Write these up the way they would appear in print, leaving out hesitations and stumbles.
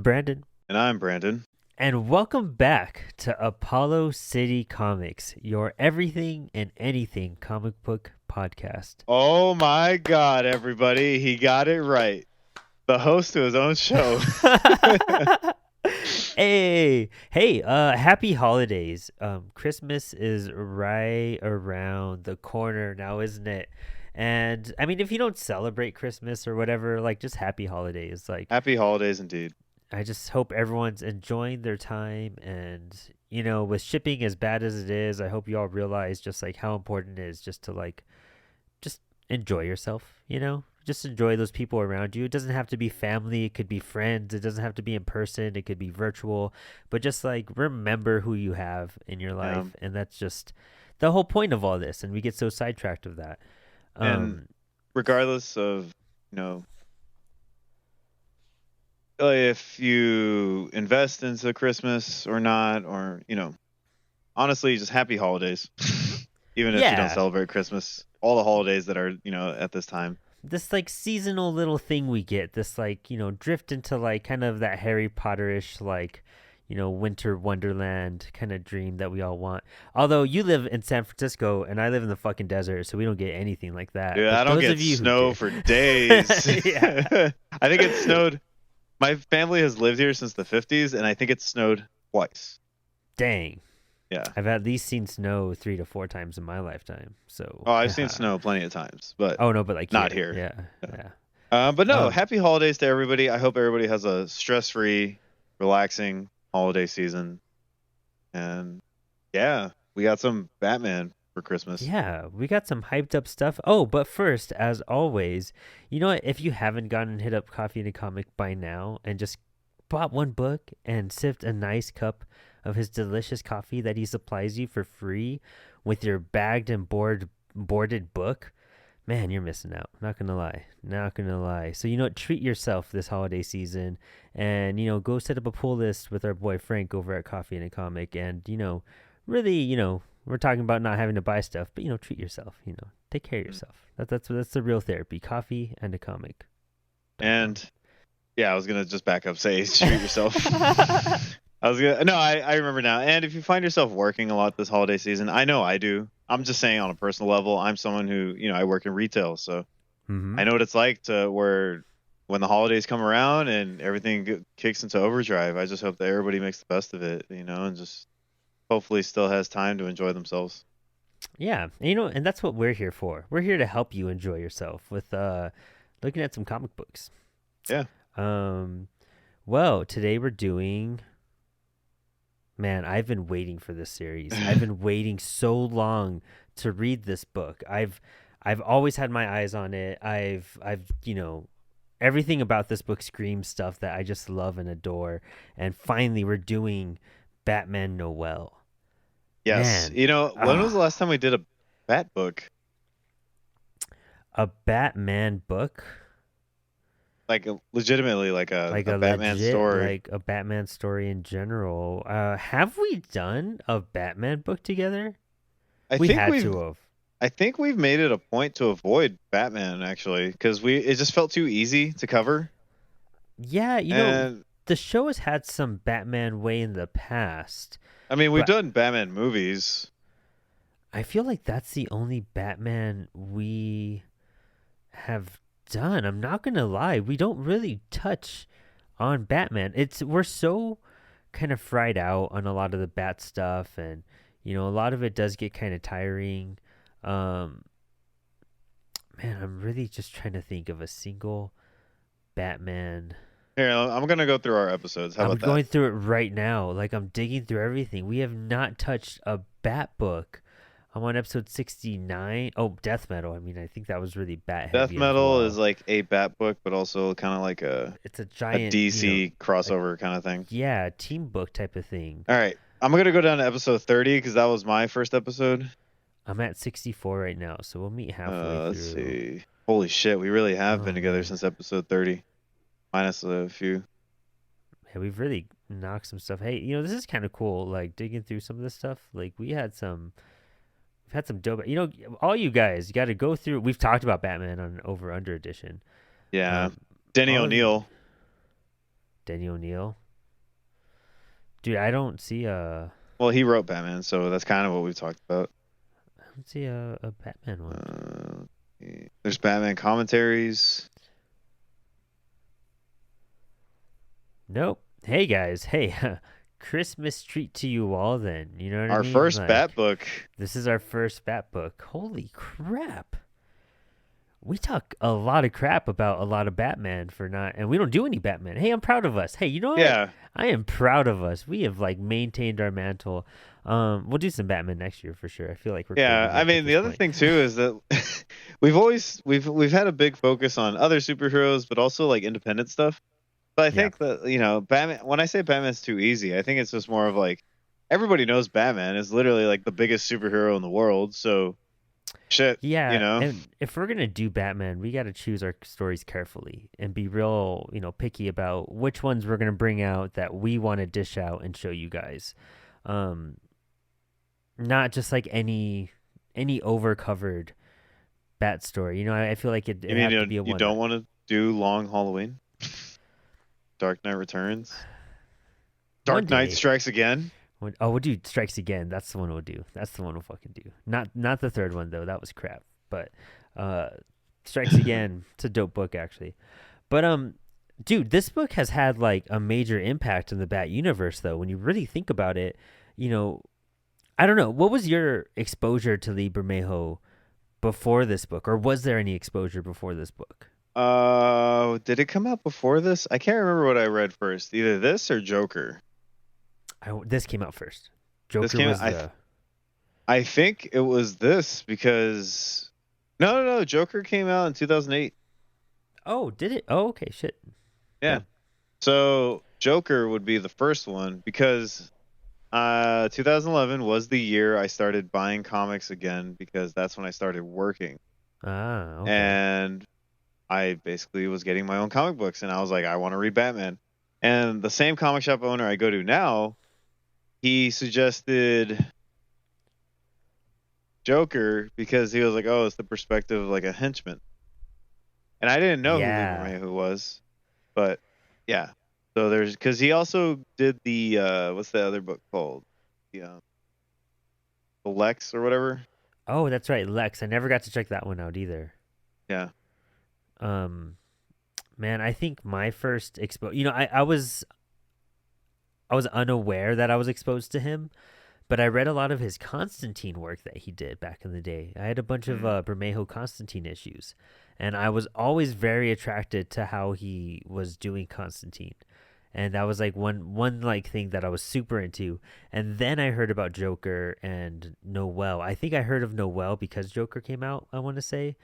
I'm Brandon. And I'm Brandon. And welcome back to Apollo City Comics, your everything and anything comic book podcast. Oh my God, everybody. He got it right. The host of his own show. hey, happy holidays. Christmas is right around the corner now, isn't it? And I mean, if you don't celebrate Christmas or whatever, like just happy holidays. Like Happy holidays indeed. I just hope everyone's enjoying their time, and with shipping as bad as it is, I hope you all realize just like how important it is just to just enjoy yourself, just enjoy those people around you. It doesn't have to be family, it could be friends, it doesn't have to be in person, it could be virtual, but just like remember who you have in your life. And that's just the whole point of all this, and we get so sidetracked of that. And regardless of, if you invest into Christmas or not, or, honestly, just happy holidays. Even if you don't celebrate Christmas, all the holidays that are, at this time. This like seasonal little thing we get, this like, drift into like kind of that Harry Potter-ish, like, winter wonderland kind of dream that we all want. Although you live in San Francisco and I live in the fucking desert, so we don't get anything like that. Yeah, I don't get snow for days. Yeah. I think it snowed. My family has lived here since the 50s, and I think it snowed twice. Dang. Yeah. I've at least seen snow 3 to 4 times in my lifetime. So. Oh, I've seen snow plenty of times, but. Oh no, but like not here. Yeah. But no, happy holidays to everybody. I hope everybody has a stress-free, relaxing holiday season. And yeah, we got some Batman for Christmas. Yeah, we got some hyped up stuff. Oh, but first, as always, you know what? If you haven't gone and hit up Coffee and a Comic by now and just bought one book and sipped a nice cup of his delicious coffee that he supplies you for free with your bagged and boarded book, man, you're missing out. Not gonna lie. So treat yourself this holiday season, and go set up a pull list with our boy Frank over at Coffee and a Comic, and really we're talking about not having to buy stuff, but treat yourself. Take care of yourself. That's the real therapy. Coffee and a Comic. And yeah, I was gonna just back up, say treat yourself. I remember now. And if you find yourself working a lot this holiday season, I know I do. I'm just saying on a personal level, I'm someone who, I work in retail, so I know what it's like where when the holidays come around and everything kicks into overdrive. I just hope that everybody makes the best of it, and just hopefully still has time to enjoy themselves. Yeah, and that's what we're here for. We're here to help you enjoy yourself with looking at some comic books. Yeah. Well, today we're doing. Man, I've been waiting for this series. I've been waiting so long to read this book. I've always had my eyes on it. I've everything about this book screams stuff that I just love and adore. And finally, we're doing Batman Noël. Yes. Man. When was the last time we did a Bat book? A Batman book? Like legitimately, like a Batman story, like a Batman story in general. Have we done a Batman book together? I think we've made it a point to avoid Batman actually, because it just felt too easy to cover. Yeah, the show has had some Batman way in the past. I mean, we've done Batman movies. I feel like that's the only Batman we have done. I'm not gonna lie, we don't really touch on Batman. We're so kind of fried out on a lot of the Bat stuff, and a lot of it does get kind of tiring. Man, I'm really just trying to think of a single Batman. Here, I'm gonna go through our episodes. How about that? I'm going through it right now. Like, I'm digging through everything. We have not touched a Bat book. I'm on episode 69. Oh, Death Metal. I mean, I think that was really Bat heavy. Death Metal is like a Bat book, but also kind of like it's a giant DC crossover kind of thing. Yeah, team book type of thing. All right, I'm gonna go down to episode 30 because that was my first episode. I'm at 64 right now, so we'll meet halfway through. Let's see. Holy shit, we really have been together since episode 30, minus a few. Yeah, we've really knocked some stuff. Hey, this is kind of cool. Like digging through some of this stuff. Like we've had some dope. All you guys, you got to go through. We've talked about Batman on Over Under Edition. Yeah, Denny O'Neil. Denny O'Neil. Dude, I don't see a. Well, he wrote Batman, so that's kind of what we've talked about. I don't see a Batman one. There's Batman commentaries. Nope. Hey guys, hey, Christmas treat to you all. Then you know what I Our mean. first Like, Bat book. this is our first Bat book. Holy crap! We talk a lot of crap about a lot of Batman for not, and we don't do any Batman. Hey, I'm proud of us. Hey, you know what? Yeah. I am proud of us. We have like maintained our mantle. We'll do some Batman next year for sure. I feel like we're Yeah, craving I it at mean the this other point. thing too is that we've had a big focus on other superheroes, but also like independent stuff. But I Yeah. think that Batman. When I say Batman's too easy, I think it's just more of like everybody knows Batman is literally like the biggest superhero in the world. So shit, Yeah, and if we're gonna do Batman, we got to choose our stories carefully and be real, picky about which ones we're gonna bring out that we want to dish out and show you guys. Um, Not just like any overcovered Bat story. I feel like it You mean have to be a you one. don't want to do Long Halloween, Dark Knight Returns, One Dark Knight day. Strikes Again? We'll do Strikes Again. That's the one we'll do. That's the one we'll fucking do. Not the third one though. That was crap. But Strikes Again. It's a dope book actually. But dude, this book has had like a major impact in the Bat universe though. When you really think about it, I don't know. What was your exposure to Lee Bermejo before this book, or was there any exposure before this book? Did it come out before this? I can't remember what I read first. Either this or Joker. This came out first. This Joker came was out, the. I think it was this because no, Joker came out in 2008. Oh, did it? Oh, okay, shit. Yeah. So Joker would be the first one because 2011 was the year I started buying comics again because that's when I started working. Ah, okay. And I basically was getting my own comic books and I was like, I want to read Batman. And the same comic shop owner I go to now, he suggested Joker because he was like, oh, it's the perspective of like a henchman. And I didn't know who Lee Yeah. Bermejo was, but yeah. So there's because he also did the what's the other book called? The Lex or whatever. Oh, that's right, Lex. I never got to check that one out either. Yeah. Man, I think my first I was unaware that I was exposed to him, but I read a lot of his Constantine work that he did back in the day. I had a bunch of Bermejo Constantine issues, and I was always very attracted to how he was doing Constantine. And that was like one like thing that I was super into. And then I heard about Joker and Noel. I think I heard of Noel because Joker came out, I want to say.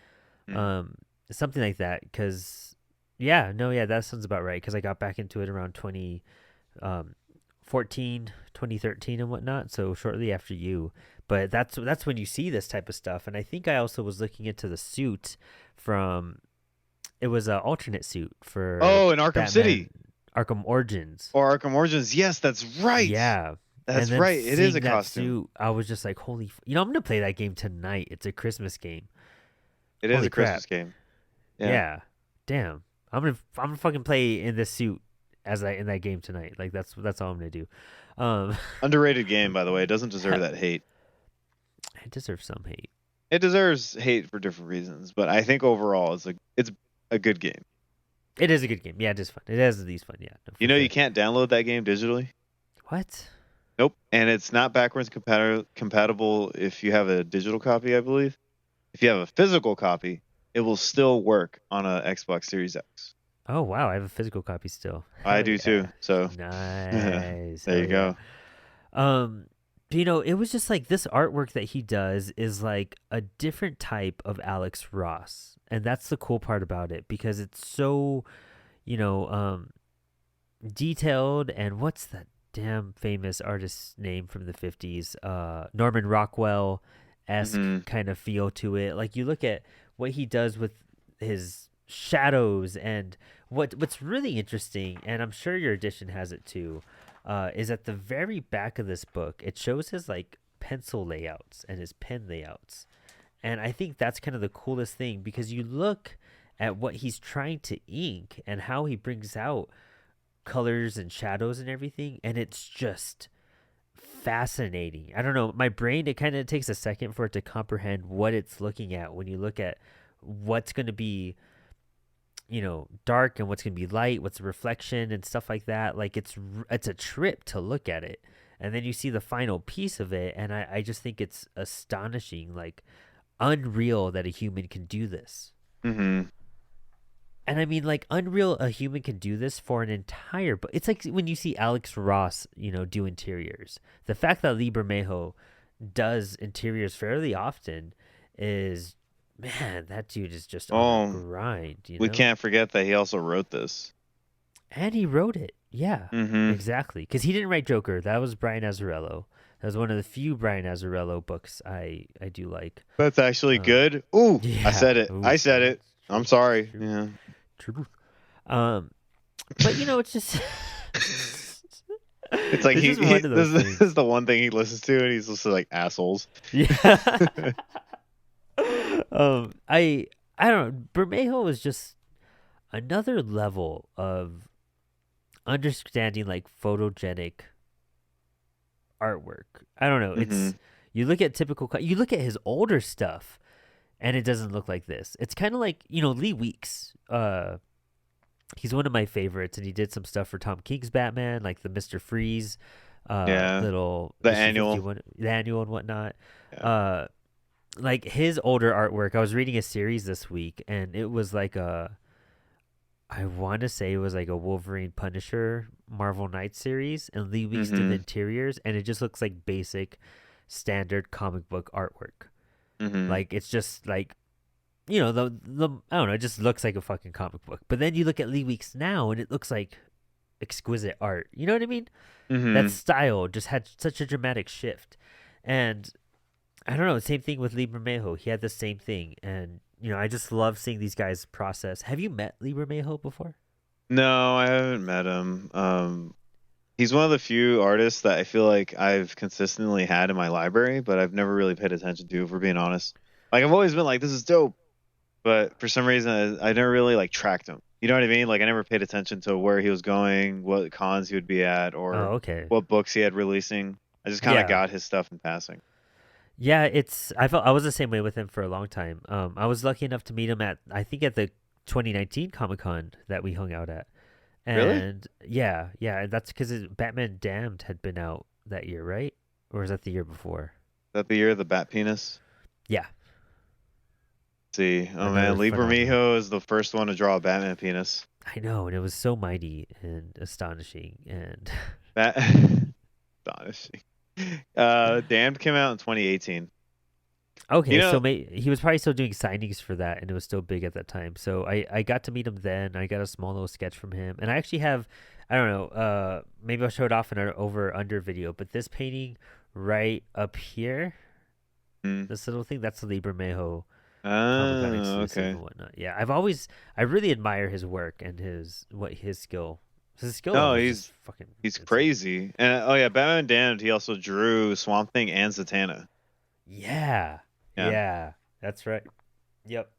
Something like that, cuz that sounds about right, cuz I got back into it around 2014, 2013 and whatnot, so shortly after you. But that's when you see this type of stuff. And I think I also was looking into the suit from it was an alternate suit for in Arkham Batman, City. Arkham Origins. Or Arkham Origins. Yes, that's right. Yeah. That's right. It is a costume. Suit, I was just like, holy, I'm going to play that game tonight. It's a Christmas game. It is Holy a Christmas crap. game. Yeah. Damn. I'm going to fucking play in this suit in that game tonight. Like that's all I'm going to do. Underrated game, by the way. It doesn't deserve that hate. It deserves some hate. It deserves hate for different reasons, but I think overall it's a good game. It is a good game. Yeah, it is fun. It has these fun. Yeah. No, You can't download that game digitally. What? Nope. And it's not backwards compatible if you have a digital copy, I believe. If you have a physical copy, it will still work on a Xbox Series X. Oh wow, I have a physical copy still. I do too. So nice. There you go. It was just like this artwork that he does is like a different type of Alex Ross. And that's the cool part about it because it's so, detailed. And what's that damn famous artist's name from the 50s? Norman Rockwell-esque kind of feel to it. Like you look at what he does with his shadows, and what's really interesting, and I'm sure your edition has it too, is at the very back of this book, it shows his like pencil layouts and his pen layouts. And I think that's kind of the coolest thing because you look at what he's trying to ink and how he brings out colors and shadows and everything, and it's just fascinating. I don't know, my brain, it kind of takes a second for it to comprehend what it's looking at when you look at what's going to be, dark and what's going to be light, what's a reflection and stuff like that. Like it's a trip to look at it. And then you see the final piece of it, and I just think it's astonishing, like unreal that a human can do this. Mm-hmm. And I mean, like, unreal a human can do this for an entire book. It's like when you see Alex Ross, do interiors. The fact that Lee Bermejo does interiors fairly often is, man, that dude is just on a grind. We can't forget that he also wrote this. And he wrote it. Yeah, exactly. Because he didn't write Joker. That was Brian Azzarello. That was one of the few Brian Azzarello books I do like. That's actually good. Ooh, yeah. I said it. I said it. I'm sorry. Yeah. True. But it's just it's like this is the one thing he listens to, and he's also like assholes. Yeah. I don't know. Bermejo is just another level of understanding like photogenic artwork. I don't know. It's you look at you look at his older stuff, and it doesn't look like this. It's kind of like, Lee Weeks. He's one of my favorites, and he did some stuff for Tom King's Batman, like the Mr. Freeze, the annual and whatnot. Yeah. Like his older artwork. I was reading a series this week, and it was like I want to say it was like a Wolverine Punisher Marvel Knights series, and Lee Weeks did the interiors, and it just looks like basic, standard comic book artwork. Like it's just like, the I don't know, it just looks like a fucking comic book. But then you look at Lee Weeks now, and it looks like exquisite art. You know what I mean? That style just had such a dramatic shift. And I don't know, same thing with Lee Bermejo. He had the same thing, and I just love seeing these guys process. Have you met Lee Bermejo before? No, I haven't met him. He's one of the few artists that I feel like I've consistently had in my library, but I've never really paid attention to, if we're being honest. Like, I've always been like, this is dope, but for some reason, I never really, like, tracked him. You know what I mean? Like, I never paid attention to where he was going, what cons he would be at, or what books he had releasing. I just kind of got his stuff in passing. Yeah, I was the same way with him for a long time. I was lucky enough to meet him at the 2019 Comic-Con that we hung out at. And really? Yeah, that's because Batman Damned had been out that year, right? Or was that the year before? Is that the year of the Bat Penis? Yeah. Let's see, man, Lee Bermejo is the first one to draw a Batman penis. I know, and it was so mighty and astonishing, and astonishing. Damned came out in 2018. Okay, so he was probably still doing signings for that, and it was still big at that time. So I got to meet him then. I got a small little sketch from him, and I actually have, I don't know, maybe I'll show it off in an over/under video, but this painting right up here, this little thing, that's the Lee Bermejo exclusive and whatnot. Yeah, I really admire his work and his skill. His skill. No, he's crazy. And Batman Damned, he also drew Swamp Thing and Zatanna. Yeah, that's right. Yep.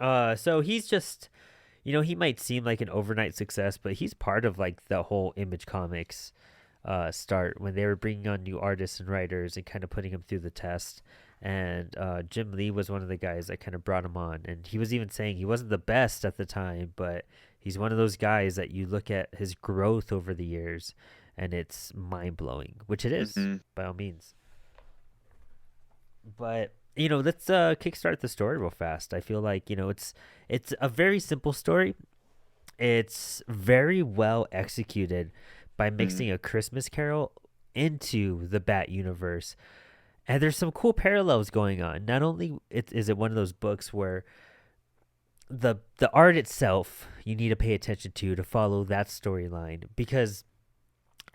So he's just, he might seem like an overnight success, but he's part of like the whole Image Comics start when they were bringing on new artists and writers and kind of putting them through the test. And Jim Lee was one of the guys that kind of brought him on, and he was even saying he wasn't the best at the time, but he's one of those guys that you look at his growth over the years, and it's mind-blowing, which it is, by all means. But, let's kickstart the story real fast. I feel like, it's a very simple story. It's very well executed by mixing a Christmas Carol into the Bat universe. And there's some cool parallels going on. Not only is it one of those books where the art itself you need to pay attention to follow that storyline, because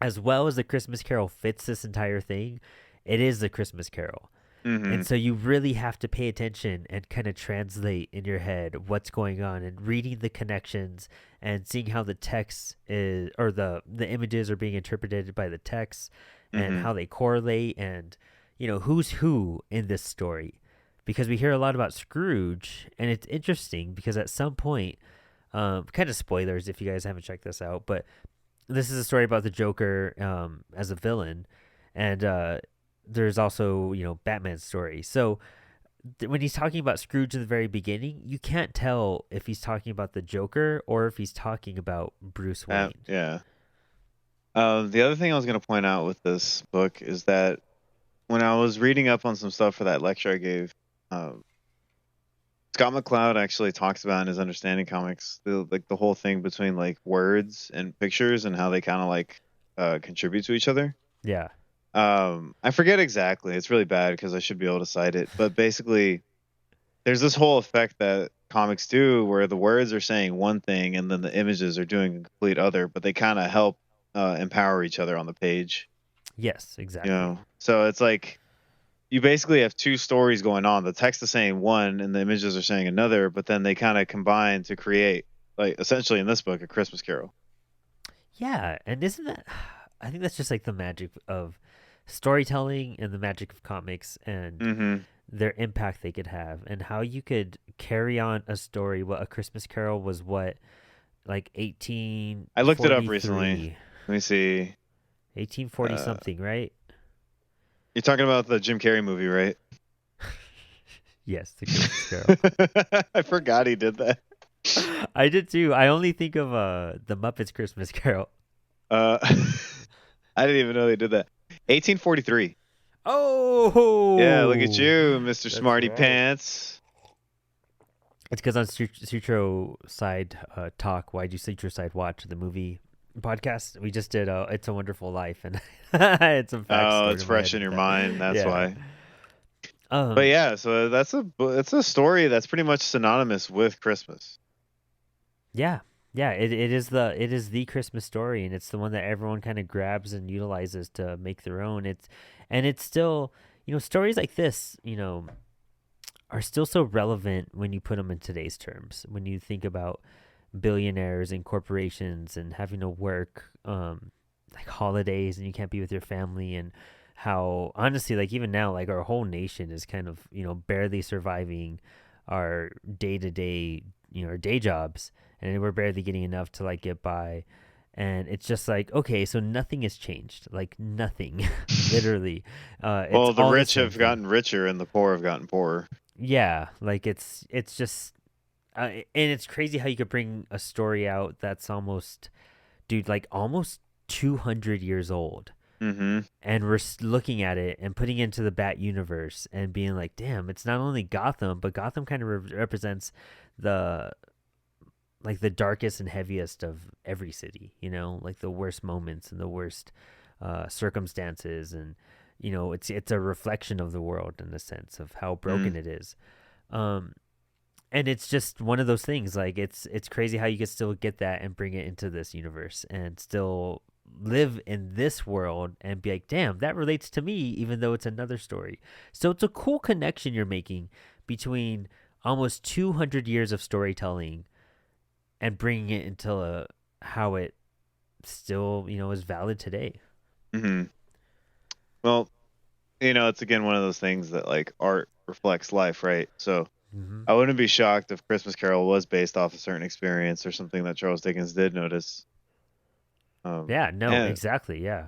as well as the Christmas Carol fits this entire thing, it is the Christmas Carol. And so you really have to pay attention and kind of translate in your head what's going on, and reading the connections and seeing how the text is, or the images are being interpreted by the text, and how they correlate, and who's who in this story. Because we hear a lot about Scrooge, and it's interesting because at some point, kind of spoilers if you guys haven't checked this out, but this is a story about the Joker as a villain, and there's also Batman's story. So when he's talking about Scrooge in the very beginning, you can't tell if he's talking about the Joker or if he's talking about Bruce Wayne. Yeah. The other thing I was going to point out with this book is that when I was reading up on some stuff for that lecture I gave, Scott McCloud actually talks about in his Understanding Comics the whole thing between like words and pictures and how they kind of like contribute to each other. Yeah. I forget exactly. It's really bad because I should be able to cite it. But basically, there's this whole effect that comics do where the words are saying one thing and then the images are doing a complete other, but they kind of help empower each other on the page. Yes, exactly. So it's like you basically have two stories going on. The text is saying one and the images are saying another, but then they kind of combine to create, like, essentially in this book, A Christmas Carol. Yeah, and isn't that... I think that's just like the magic of storytelling and the magic of comics and their impact they could have and how you could carry on a story. What A Christmas Carol was, like 18... I looked it up recently. Let me see. 1840 something, right? You're talking about the Jim Carrey movie, right? Yes, The Christmas Carol. I forgot he did that. I did too. I only think of the Muppets Christmas Carol. I didn't even know they did that. 1843. Oh! Yeah, look at you, Mr. That's Smarty right. Pants. It's because on Sutro Side Talk, Why'd You Sutro Side Watch, the movie podcast, we just did It's a Wonderful Life, and it's some facts. Oh, it's fresh in your mind. That's why. But yeah, so it's a story that's pretty much synonymous with Christmas. Yeah. It is the Christmas story, and it's the one that everyone kind of grabs and utilizes to make their own. It's still, stories like this, are still so relevant when you put them in today's terms. When you think about billionaires and corporations and having to work like holidays and you can't be with your family, and how honestly, like even now, like our whole nation is kind of barely surviving our day-to-day our day jobs, and we're barely getting enough to like get by. And it's just like, okay, so nothing has changed, like nothing. Literally. Well, the rich have gotten richer and the poor have gotten poorer. Yeah, like it's just and it's crazy how you could bring a story out that's almost 200 years old. Mm-hmm. And we're looking at it and putting it into the Bat universe and being like, damn, it's not only Gotham, but Gotham kind of represents the darkest and heaviest of every city, like the worst moments and the worst circumstances. And, it's a reflection of the world in the sense of how broken it is. And it's just one of those things, like it's crazy how you can still get that and bring it into this universe and still live in this world and be like, damn, that relates to me, even though it's another story. So it's a cool connection you're making between almost 200 years of storytelling and bringing it into how it still, is valid today. Mm-hmm. Well, it's again one of those things that like art reflects life, right? So I wouldn't be shocked if Christmas Carol was based off a certain experience or something that Charles Dickens did notice. Exactly, yeah.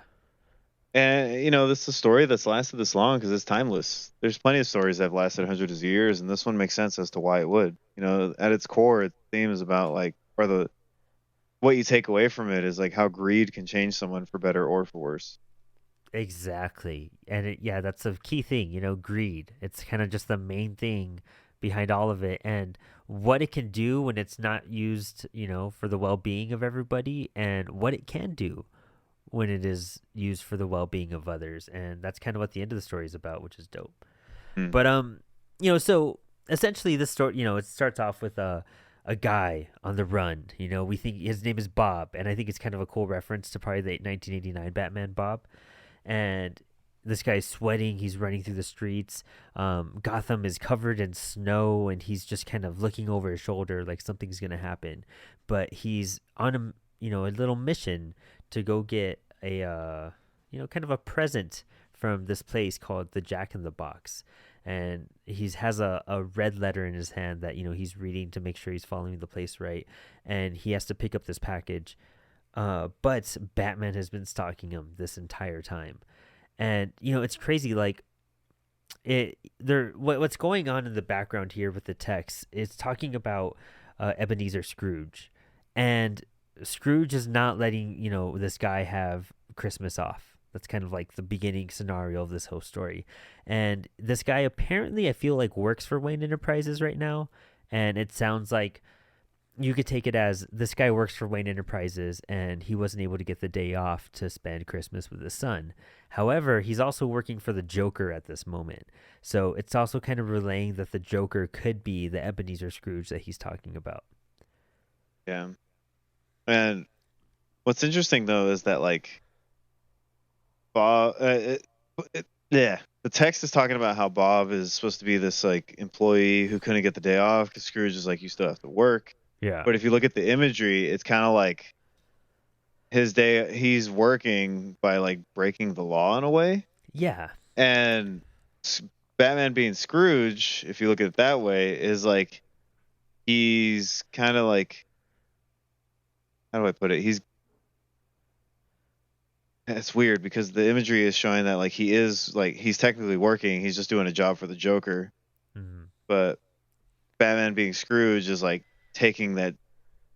And this is a story that's lasted this long because it's timeless. There's plenty of stories that have lasted hundreds of years, and this one makes sense as to why it would. At its core, its theme is about what you take away from it is like how greed can change someone for better or for worse. Exactly, and that's a key thing. Greed. It's kind of just the main thing behind all of it, and what it can do when it's not used, for the well-being of everybody, and what it can do when it is used for the well-being of others. And that's kind of what the end of the story is about, which is dope. But so essentially this story, it starts off with a guy on the run. We think his name is Bob, and I think it's kind of a cool reference to probably the 1989 Batman Bob. And this guy's sweating. He's running through the streets. Gotham is covered in snow, and he's just kind of looking over his shoulder like something's going to happen. But he's on a little mission to go get a, kind of a present from this place called the Jack in the Box. And he has a red letter in his hand that, he's reading to make sure he's following the place right. And he has to pick up this package But Batman has been stalking him this entire time. And it's crazy. Like what's going on in the background here with the text is talking about Ebenezer Scrooge, and Scrooge is not letting this guy have Christmas off. That's kind of like the beginning scenario of this whole story. And this guy apparently, I feel like, works for Wayne Enterprises right now, and it sounds like you could take it as this guy works for Wayne Enterprises and he wasn't able to get the day off to spend Christmas with his son. However, he's also working for the Joker at this moment. So it's also kind of relaying that the Joker could be the Ebenezer Scrooge that he's talking about. Yeah. And what's interesting though is that like Bob yeah, the text is talking about how Bob is supposed to be this like employee who couldn't get the day off because Scrooge is like, you still have to work. Yeah. But if you look at the imagery, it's kind of like his day, he's working by like breaking the law in a way. Yeah. And Batman being Scrooge, if you look at it that way, is like he's kind of like, how do I put it? It's weird because the imagery is showing that like he's technically working, he's just doing a job for the Joker. Mm-hmm. But Batman being Scrooge is like taking that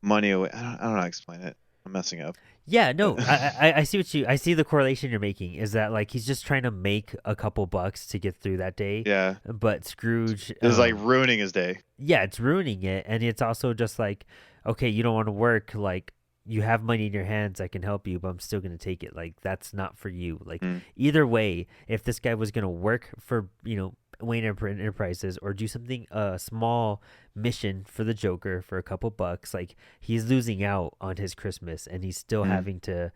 money away. I don't know how to explain it. I'm messing up. Yeah, no, I see I see the correlation you're making is that like he's just trying to make a couple bucks to get through that day. Yeah. But Scrooge is like ruining his day. Yeah, it's ruining it, and it's also just like, okay, you don't want to work, like you have money in your hands, I can help you, but I'm still gonna take it. Like that's not for you. Like either way, if this guy was gonna work for Wayne Enterprises or do something small mission for the Joker for a couple bucks, like he's losing out on his Christmas, and he's still having to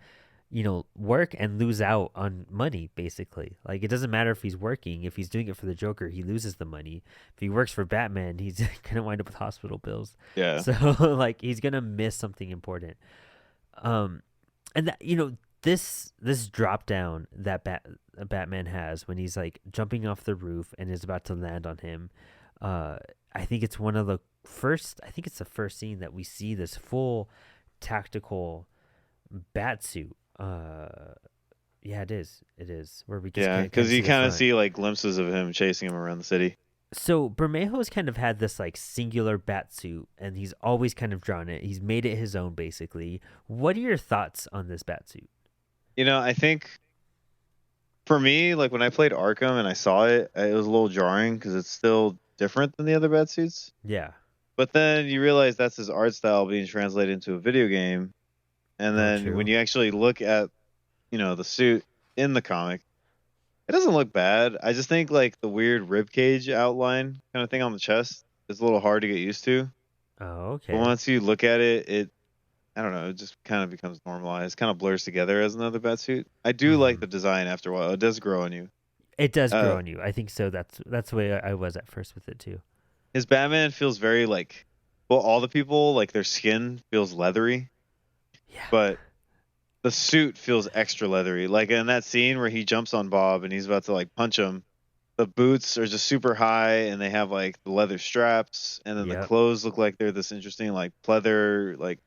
work and lose out on money, basically. Like it doesn't matter if he's working, if he's doing it for the Joker, he loses the money. If he works for Batman, he's gonna wind up with hospital bills. Yeah. So like he's gonna miss something important. And that this drop down that Batman has when he's like jumping off the roof and is about to land on him, I think it's the first scene that we see this full tactical bat suit. Yeah, it is where we just because you kind of see like glimpses of him chasing him around the city. So Bermejo's kind of had this like singular bat suit, and he's always kind of drawn it. He's made it his own, basically. What are your thoughts on this bat suit? I think for me, like when I played Arkham and I saw it, it was a little jarring because it's still different than the other bat suits. Yeah. But then you realize that's his art style being translated into a video game. And then when you actually look at, the suit in the comic, it doesn't look bad. I just think like the weird ribcage outline kind of thing on the chest is a little hard to get used to. Oh, okay. But once you look at it, I don't know, it just kind of becomes normalized. Kind of blurs together as another bat suit. I do like the design after a while. It does grow on you. It does grow on you. I think so. That's the way I was at first with it too. His Batman feels very like, well, all the people, like their skin feels leathery. Yeah. But the suit feels extra leathery. Like in that scene where he jumps on Bob and he's about to like punch him, the boots are just super high and they have like the leather straps, and then the clothes look like they're this interesting like pleather, like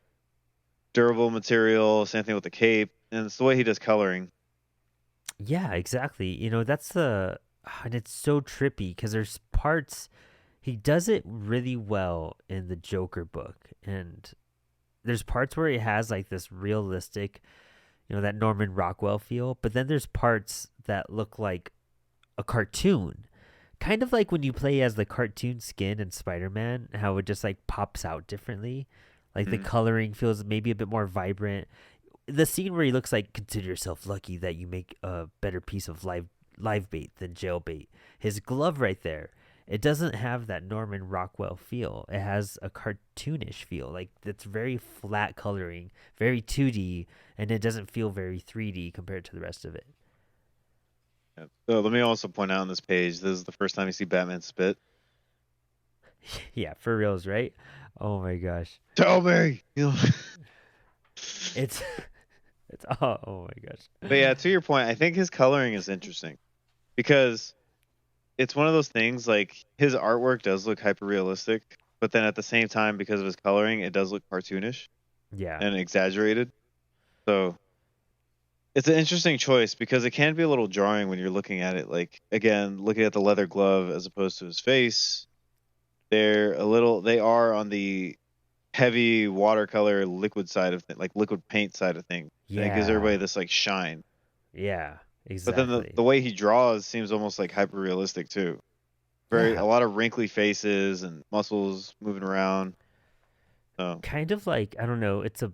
durable material. Same thing with the cape, and it's the way he does coloring. Yeah, exactly. And it's so trippy because there's parts he does it really well in the Joker book, and there's parts where it has like this realistic, that Norman Rockwell feel, but then there's parts that look like a cartoon, kind of like when you play as the cartoon skin in Spider-Man, how it just like pops out differently. Like the coloring feels maybe a bit more vibrant. The scene where he looks like, consider yourself lucky that you make a better piece of live bait than jail bait. His glove right there, it doesn't have that Norman Rockwell feel. It has a cartoonish feel. Like it's very flat coloring, very 2D, and it doesn't feel very 3D compared to the rest of it. Yeah. So let me also point out on this page, this is the first time you see Batman spit. Yeah, for reals, right? Oh my gosh. Tell me. It's oh my gosh. But yeah, to your point, I think his coloring is interesting because it's one of those things, like his artwork does look hyper realistic, but then at the same time, because of his coloring, it does look cartoonish. Yeah. And exaggerated. So it's an interesting choice because it can be a little jarring when you're looking at it. Like again, looking at the leather glove as opposed to his face, they are on the heavy watercolor liquid side of things, like liquid paint side of things. And it gives everybody Yeah. this like shine. Yeah. But then the Exactly. way he draws seems almost like hyper realistic too. A Yeah. lot of wrinkly faces and muscles moving around. So Kind of like, I don't know, it's a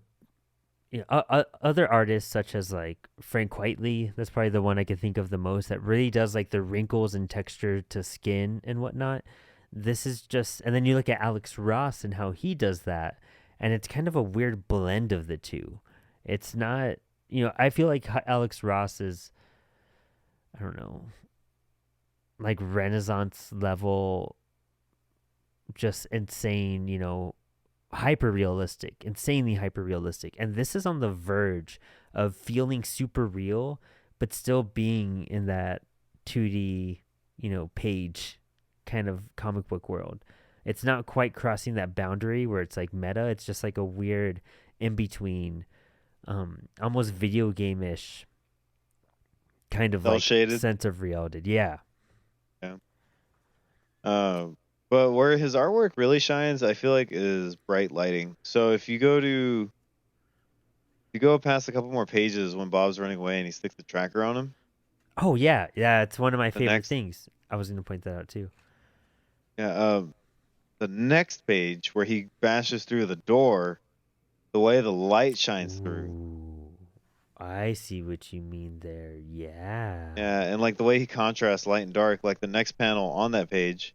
other artists such as like Frank Whiteley, that's probably the one I can think of the most that really does like the wrinkles and texture to skin and whatnot. This is just, and then you look at Alex Ross and how he does that, and it's kind of a weird blend of the two. It's not, I feel like Alex Ross is, I don't know, like Renaissance level, just insane, hyper realistic, insanely hyper realistic. And this is on the verge of feeling super real, but still being in that 2D, page kind of comic book world. It's not quite crossing that boundary where it's like meta. It's just like a weird in between, almost video game ish kind of cell like shaded. sense of reality. Yeah. Yeah. But where his artwork really shines, I feel like, is bright lighting. So if you go past a couple more pages when Bob's running away and he sticks the tracker on him, Oh yeah, yeah. It's one of my the favorite next things. I was gonna point that out too. yeah, the next page where he bashes through the door, the way the light shines through. Ooh, I see what you mean there. Yeah. Yeah, and like the way he contrasts light and dark, like the next panel on that page,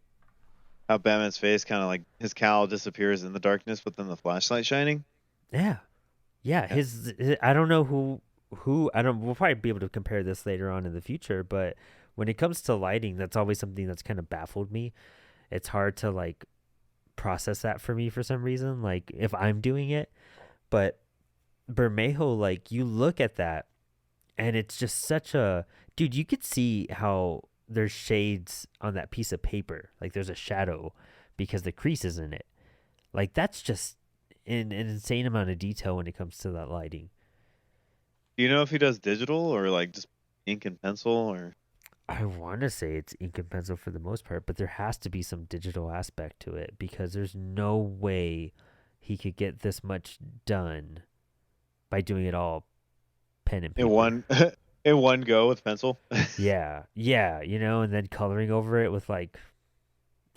how Batman's face kind of like his cowl disappears in the darkness, but then the flashlight shining. Yeah. Yeah. Yeah. I don't know who I don't we'll probably be able to compare this later on in the future, but when it comes to lighting, that's always something that's kind of baffled me. It's hard to like process that for me for some reason, like if I'm doing it. But Bermejo, like you look at that and it's just such a dude, you could see how there's shades on that piece of paper. Like there's a shadow because the crease is in it. Like that's just an insane amount of detail when it comes to that lighting. Do you know if he does digital or like just ink and pencil or? I want to say it's ink and pencil for the most part, but there has to be some digital aspect to it because there's no way he could get this much done by doing it all pen and In paper. one in one go with pencil. Yeah, yeah, and then coloring over it with like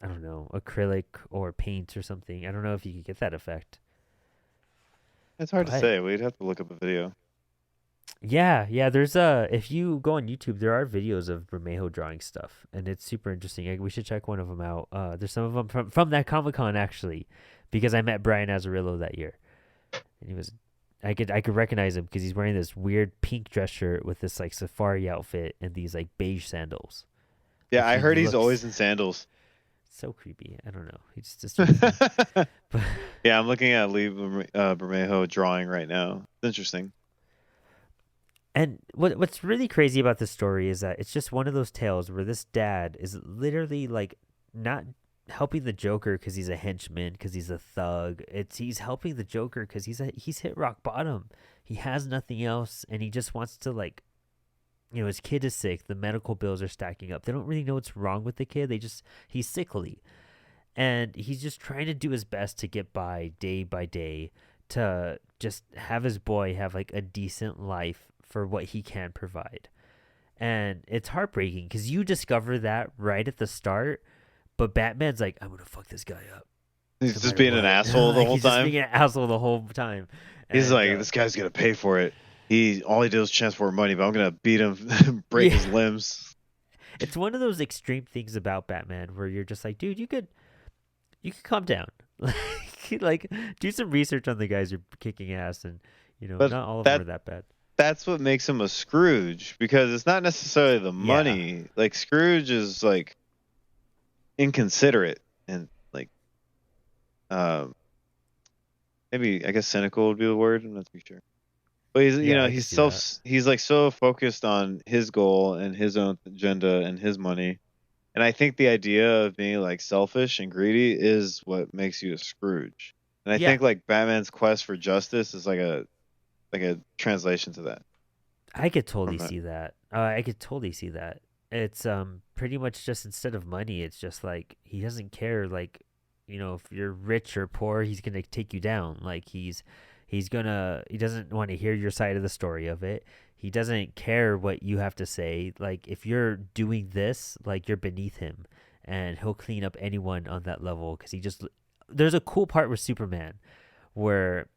I don't know, acrylic or paint or something. I don't know if you could get that effect. It's hard to But say. We'd have to look up a video. yeah, yeah, there's a if you go on YouTube, there are videos of Bermejo drawing stuff and it's super interesting. We should check one of them out. There's some of them from that Comic-Con actually because I met Brian Azzarello that year. And I could recognize him because he's wearing this weird pink dress shirt with this like safari outfit and these like beige sandals. Yeah, Like I he heard he's looks always in sandals. so creepy. I don't know. He's just weird. But Yeah, I'm looking at Lee Bermejo drawing right now. It's interesting. and what's really crazy about this story is that it's just one of those tales where this dad is literally like not helping the Joker because he's a henchman, because he's a thug. He's helping the Joker because he's hit rock bottom. He has nothing else, and he just wants to like his kid is sick. The medical bills are stacking up. They don't really know what's wrong with the kid. He's sickly, and he's just trying to do his best to get by day to just have his boy have like a decent life for what he can provide. And it's heartbreaking because you discover that right at the start, but Batman's like, I'm gonna fuck this guy up He's no just matter being an what. asshole the Like whole he's just time. being an asshole the whole time. He's And like, this guy's gonna pay for it. All he did was transport money, but I'm gonna beat him, break yeah, his limbs. it's one of those extreme things about Batman where you're just like, dude, you could calm down. Like do some research on the guys you're kicking ass, and But not all of them are that that bad. that's what makes him a Scrooge because it's not necessarily the Yeah, money. Like Scrooge is like inconsiderate and like um maybe I guess cynical would be the word. I'm not too sure. But yeah, I can see that. he's like so focused on his goal and his own agenda and his money. And I think the idea of being like selfish and greedy is what makes you a Scrooge. And I Yeah, think like Batman's quest for justice is like a a translation to that I could totally from it. see that. I could totally see that. It's pretty much just instead of money, it's just like he doesn't care. Like, if you're rich or poor, he's gonna take you down. Like he doesn't want to hear your side of the story of it. He doesn't care what you have to say. Like if you're doing this, like you're beneath him, and he'll clean up anyone on that level because he just. There's a cool part with Superman where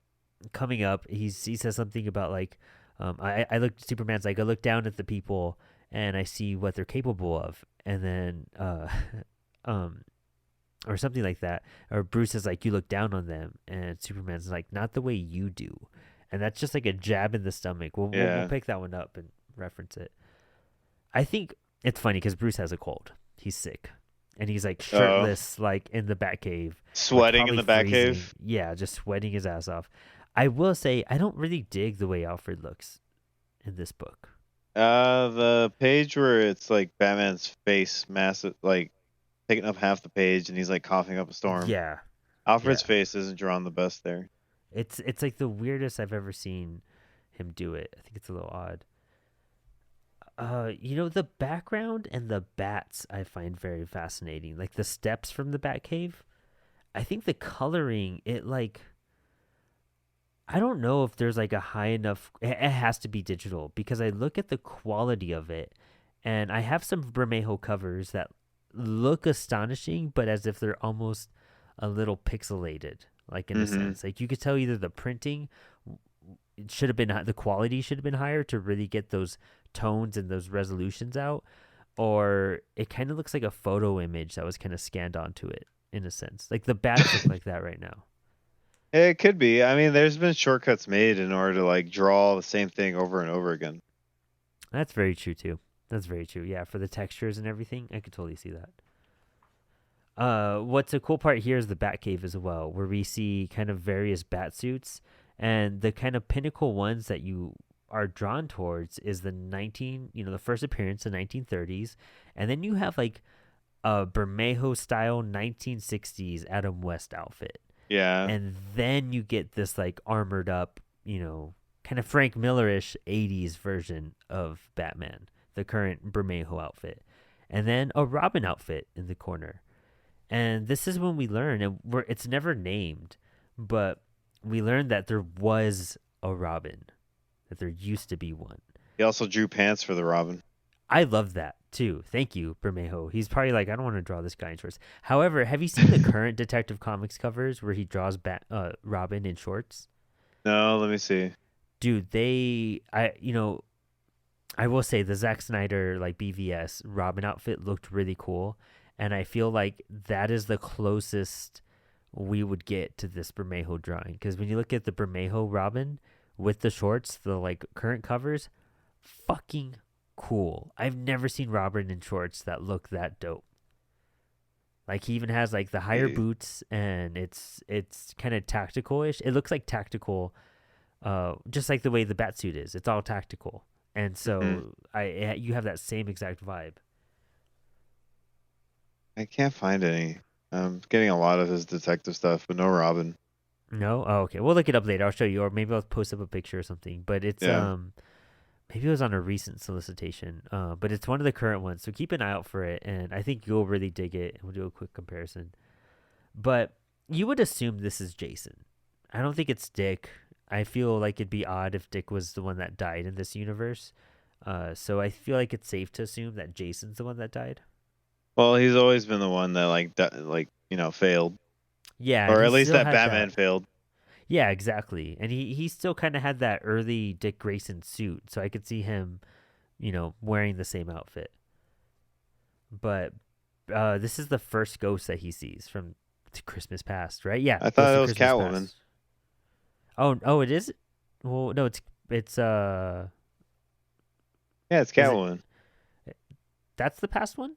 coming up, he says something about like, I look Superman's like I look down at the people and I see what they're capable of, and then um, or something like that, or Bruce is like you look down on them, and Superman's like not the way you do, and that's just like a jab in the stomach. We'll Yeah. pick that one up and reference it. I think it's funny because Bruce has a cold. He's sick. And he's like Oh, shirtless, like in the Batcave, like sweating in probably the freezing. Batcave. Yeah, just sweating his ass off. I will say, I don't really dig the way Alfred looks in this book. The page where it's like Batman's face massive, like taking up half the page, and he's like coughing up a storm. Yeah, Alfred's yeah. face isn't drawn the best there. It's like the weirdest I've ever seen him do it. I think it's a little odd. The background and the bats I find very fascinating. Like the steps from the Batcave. I think the coloring, it like I don't know if there's like a high enough. It has to be digital because I look at the quality of it, and I have some Bermejo covers that look astonishing, but as if they're almost a little pixelated, like in a Mm-hmm. sense. Like you could tell either the printing it should have been the quality should have been higher to really get those tones and those resolutions out, or it kind of looks like a photo image that was kind of scanned onto it in a sense. Like the bats look like that right now. It could be. I mean, there's been shortcuts made in order to like draw the same thing over and over again. That's very true too. That's very true. Yeah, for the textures and everything, I could totally see that. What's a cool part here is the Batcave as well, where we see kind of various bat suits, and the kind of pinnacle ones that you are drawn towards is the first appearance in 1930s, and then you have like a Bermejo style 1960s Adam West outfit, Yeah. and then you get this like armored up, kind of Frank Millerish 80s version of Batman, the current Bermejo outfit, and then a Robin outfit in the corner. And this is when we learn, and it's never named, but we learned that there was a Robin, that there used to be one. He also drew pants for the Robin. I love that too. Thank you, Bermejo. He's probably like, I don't want to draw this guy in shorts. However, have you seen the current Detective Comics covers where he draws Robin in shorts? No, let me see. Dude, I will say the Zack Snyder like BVS Robin outfit looked really cool, and I feel like that is the closest we would get to this Bermejo drawing. Because when you look at the Bermejo Robin with the shorts, the like current covers, fucking cool. I've never seen Robin in shorts that look that dope. Like he even has like the higher See. boots, and it's kind of tactical ish. It looks like tactical, just like the way the batsuit is. It's all tactical, and Hmm. so you have that same exact vibe. I can't find any. I'm getting a lot of his detective stuff, but no Robin. No, oh, okay. We'll look it up later. I'll show you, or maybe I'll post up a picture or something. But it's Yeah. maybe it was on a recent solicitation. But it's one of the current ones, so keep an eye out for it, and I think you'll really dig it. And we'll do a quick comparison. But you would assume this is Jason. I don't think it's Dick. I feel like it'd be odd if Dick was the one that died in this universe. So I feel like it's safe to assume that Jason's the one that died. Well, he's always been the one that failed, Yeah, and or he at least still that had Batman that. failed. Yeah, exactly. And he still kind of had that early Dick Grayson suit, so I could see him, wearing the same outfit. But this is the first ghost that he sees from Christmas Past, right? Yeah, I Ghost thought of it was Christmas Catwoman. Past. Oh, it is. Well, no, it's Yeah, it's is it? Catwoman. That's the past one.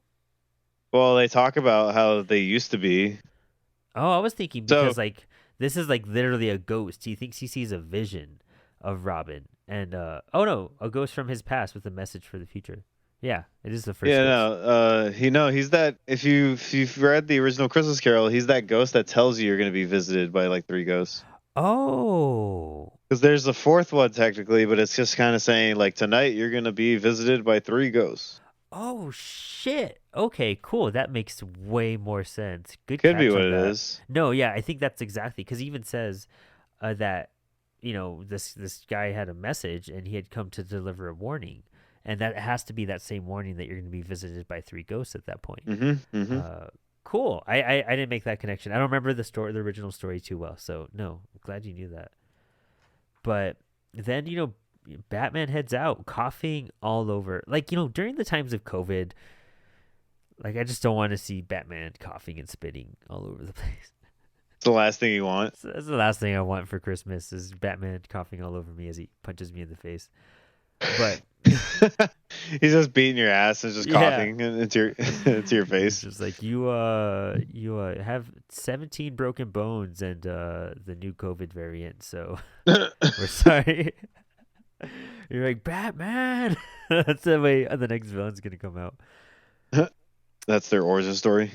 Well, they talk about how they used to be. Oh, I was thinking So because like this is like literally a ghost. He thinks he sees a vision of Robin, and oh no, a ghost from his past with a message for the future. Yeah, it is the first yeah, ghost. no, he's that. If you've read the original Christmas Carol, he's that ghost that tells you you're going to be visited by like three ghosts. Oh, Because there's a fourth one technically, but it's just kind of saying like tonight you're gonna be visited by three ghosts. Oh shit. Okay, cool. That makes way more sense. Good Could be catch what on it that. is. No, yeah, I think that's exactly because he even says that this guy had a message and he had come to deliver a warning, and that has to be that same warning that you're going to be visited by three ghosts at that point. Mm-hmm. Mm-hmm. Cool. I didn't make that connection. I don't remember the original story too well, so no, I'm glad you knew that. But then Batman heads out coughing all over. Like during the times of COVID, like I just don't want to see Batman coughing and spitting all over the place. It's the last thing you want. So that's the last thing I want for Christmas is Batman coughing all over me as he punches me in the face. But he's just beating your ass and just yeah, coughing into your it's face. just like you have 17 broken bones and the new COVID variant. So we're sorry. You're like Batman. That's the way the next villain's gonna come out. That's their origin story.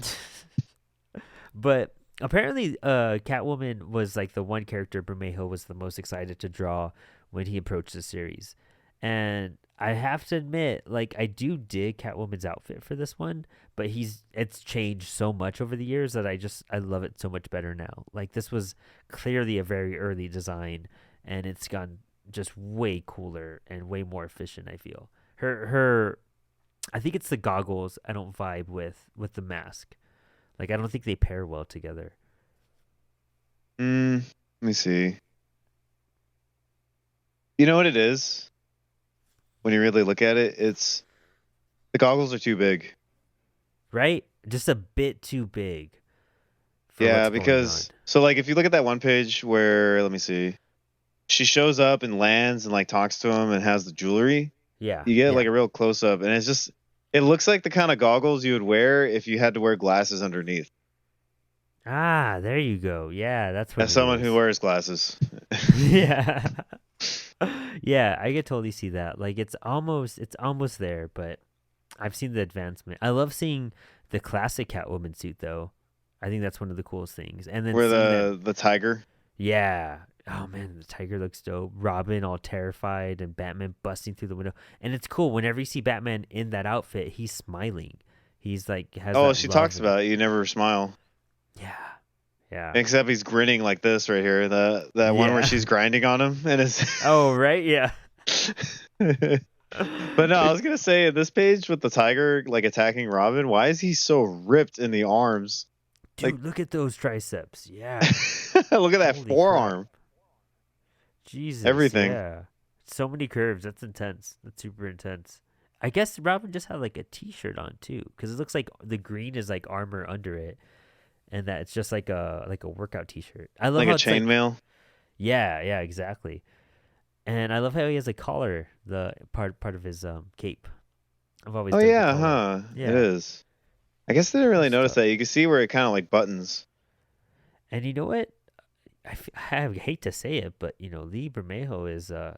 But apparently, Catwoman was like the one character Bermejo was the most excited to draw when he approached the series. And I have to admit, like I do dig Catwoman's outfit for this one, but it's changed so much over the years that I love it so much better now. Like this was clearly a very early design, and it's gone just way cooler and way more efficient. I feel her I think it's the goggles I don't vibe with the mask. Like I don't think they pair well together. Let me see. You know what it is? When you really look at it, it's the goggles are too big. Right? Just a bit too big. Yeah, because so like if you look at that one page where let me see, she shows up and lands and like talks to him and has the jewelry. Yeah. You get like a real close up, and it looks like the kind of goggles you would wear if you had to wear glasses underneath. Ah, there you go. Yeah, that's what. As someone who wears glasses. Yeah. Yeah, I could totally see that. Like it's almost there, but I've seen the advancement. I love seeing the classic Catwoman suit though. I think that's one of the coolest things. And then where the tiger. Yeah. Oh man, the tiger looks dope. Robin all terrified and Batman busting through the window. And it's cool whenever you see Batman in that outfit, he's smiling. He's like has. Oh, she talks about it. You never smile. Yeah. Yeah. Except he's grinning like this right here. That one where she's grinding on him and it's Oh, right? Yeah. But no, I was gonna say this page with the tiger like attacking Robin, why is he so ripped in the arms? Dude, like, look at those triceps. Yeah. Look at that Holy forearm. crap. Jesus. Everything. Yeah. So many curves. That's intense. That's super intense. I guess Robin just had like a t-shirt on too, because it looks like the green is like armor under it. And that it's just like a workout T-shirt. I love like how a chainmail. Yeah, exactly. And I love how he has a collar, the part of his cape. I've always. Oh dug the yeah, collar. huh? Yeah. It is. I guess I didn't really notice stuff. that. You can see where it kind of like buttons. And you know what? I hate to say it, but Lee Bermejo is the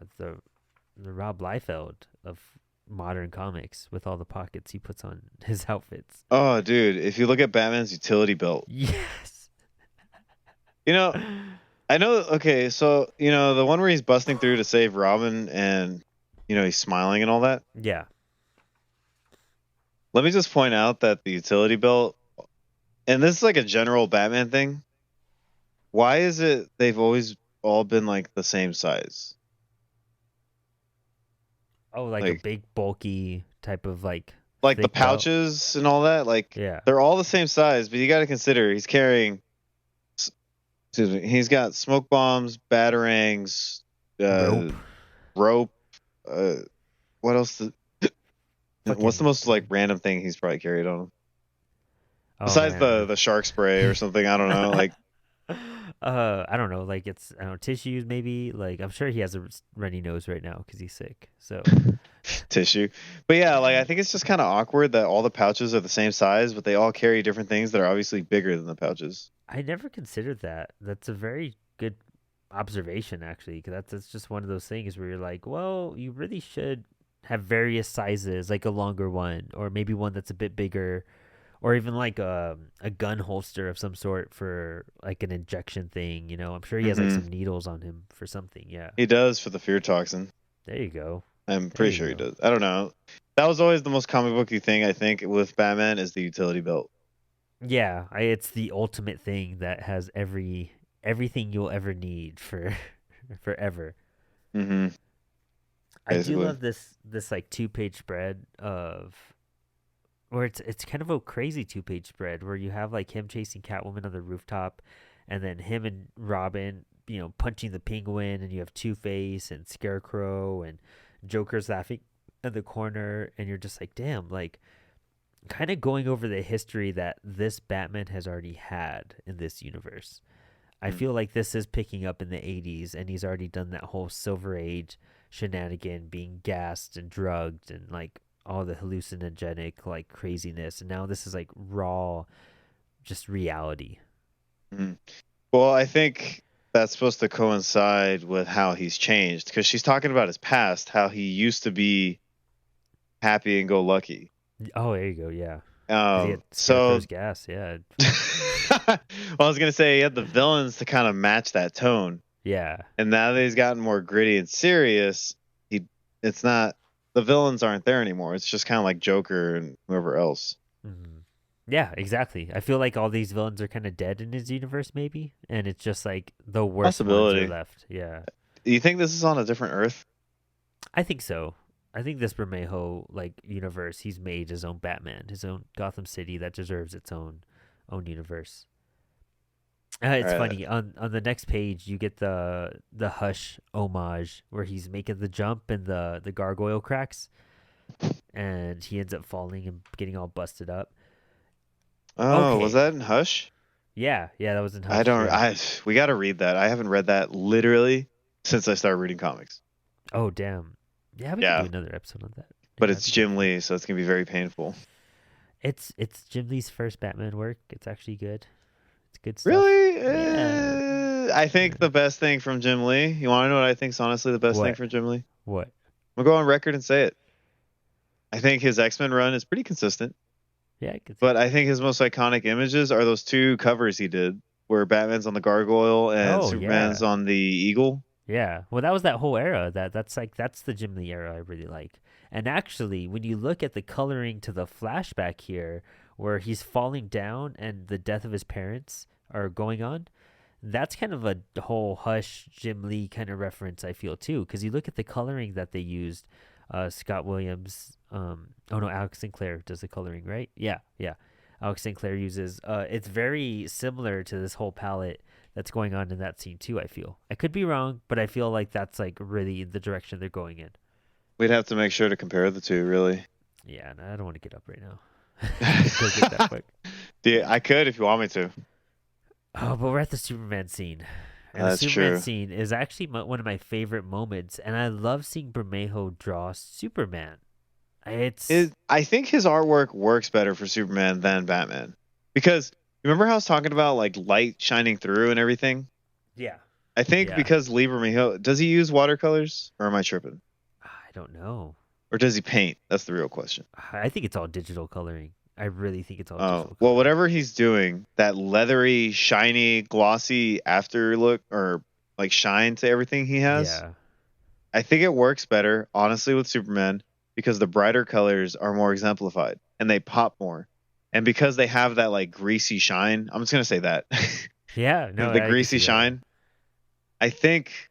Rob Liefeld of modern comics with all the pockets he puts on his outfits. Oh, dude! If you look at Batman's utility belt, Yes. I know. Okay, so the one where he's busting through to save Robin, and he's smiling and all that. Yeah. Let me just point out that the utility belt, and this is like a general Batman thing. Why is it they've always all been like the same size? Oh, like a big bulky type of like the pouches and all that. Like they're all the same size, but you got to consider he's carrying. Excuse me. He's got smoke bombs, batarangs, rope. What else? What's the most like random thing he's probably carried on him? Besides the shark spray or something, I don't know. Like, I don't know. Like tissues maybe. Like I'm sure he has a runny nose right now because he's sick. So tissue. But yeah, like I think it's just kind of awkward that all the pouches are the same size, but they all carry different things that are obviously bigger than the pouches. I never considered that. That's a very good observation, actually. Because that's just one of those things where you're like, well, you really should have various sizes, like a longer one, or maybe one that's a bit bigger, or even like a gun holster of some sort for like an injection thing. I'm sure he has like Hmm. some needles on him for something. Yeah, He does for the fear toxin. there you go. I'm There pretty you sure he go. does. I don't know. That was always the most comic booky thing I think with Batman is the utility belt. Yeah, it's the ultimate thing that has everything you'll ever need for forever. Hmm. I do Basically. love this like 2-page spread of where it's kind of a crazy 2-page spread where you have like him chasing Catwoman on the rooftop, and then him and Robin, punching the Penguin, and you have Two Face and Scarecrow and Joker's laughing in the corner, and you're just like, damn, like kind of going over the history that this Batman has already had in this universe. I Mm. feel like this is picking up in the 80s, and he's already done that whole Silver Age shenanigan, being gassed and drugged, and like all the hallucinogenic like craziness. And now this is like raw, just reality. Mm. Well, I think that's supposed to coincide with how he's changed because she's talking about his past, how he used to be happy and go lucky. Oh, there you go. Yeah. Because he had So Scarecrow's gas. Yeah. well, I was gonna say he had the villains to kind of match that tone, Yeah. and now that he's gotten more gritty and serious, he it's not the villains aren't there anymore. It's just kind of like Joker and whoever else. Mhm. Yeah, exactly. I feel like all these villains are kind of dead in his universe, maybe. And it's just like the worst ones are Possibility. left. Yeah. Do you think this is on a different Earth? I think so. I think this Bermejo like universe, he's made his own Batman, his own Gotham City that deserves its own universe. All It's right. funny on the next page you get the Hush homage where he's making the jump and the gargoyle cracks, and he ends up falling and getting all busted up. Oh, was Okay, that in Hush? yeah, that was in I Hush. don't. Yeah. We got to read that. I haven't read that literally since I started reading comics. Oh damn. Yeah, we could do Yeah, another episode on that. but Yeah, it's that'd be Jim fun. Lee, so it's gonna be very painful. It's Jim Lee's first Batman work. It's actually good. It's good stuff. Really? Yeah. I think Yeah. the best thing from Jim Lee. You want to know what I think's honestly the best thing What? from Jim Lee? What? I'm gonna go on record and say it. I think his X-Men run is pretty consistent, Yeah, I could see but that. I think his most iconic images are those two covers he did, where Batman's on the gargoyle and Oh Superman's yeah. on the eagle. Yeah. Well, that was that whole era. That's the Jim Lee era I really like. And actually, when you look at the coloring to the flashback here, where he's falling down and the death of his parents are going on, that's kind of a whole Hush Jim Lee kind of reference. I feel too, because you look at the coloring that they used. Scott Williams. Oh no, Alex Sinclair does the coloring, right? Yeah, yeah. Alex Sinclair uses. It's very similar to this whole palette that's going on in that scene too. I feel. I could be wrong, but I feel like that's like really the direction they're going in. We'd have to make sure to compare the two, really. Yeah, no, I don't want to get up right now. Go get that book. Yeah, I could if you want me to. Oh, but we're at the Superman scene. And the That's Superman true. scene is actually one of my favorite moments. And I love seeing Bermejo draw Superman. It's. I think his artwork works better for Superman than Batman. Because remember how I was talking about like light shining through and everything? Yeah. I think Yeah. because Lee Bermejo, does he use watercolors or am I tripping? I don't know. Or does he paint? That's the real question. I think it's all digital coloring. I really think it's all Oh, digital well, coloring. whatever he's doing, that leathery, shiny, glossy after look or like shine to everything he has, Yeah. I think it works better, honestly, with Superman because the brighter colors are more exemplified and they pop more. And because they have that like greasy shine, I'm just gonna say that Yeah. No, the I can greasy see that. shine. I think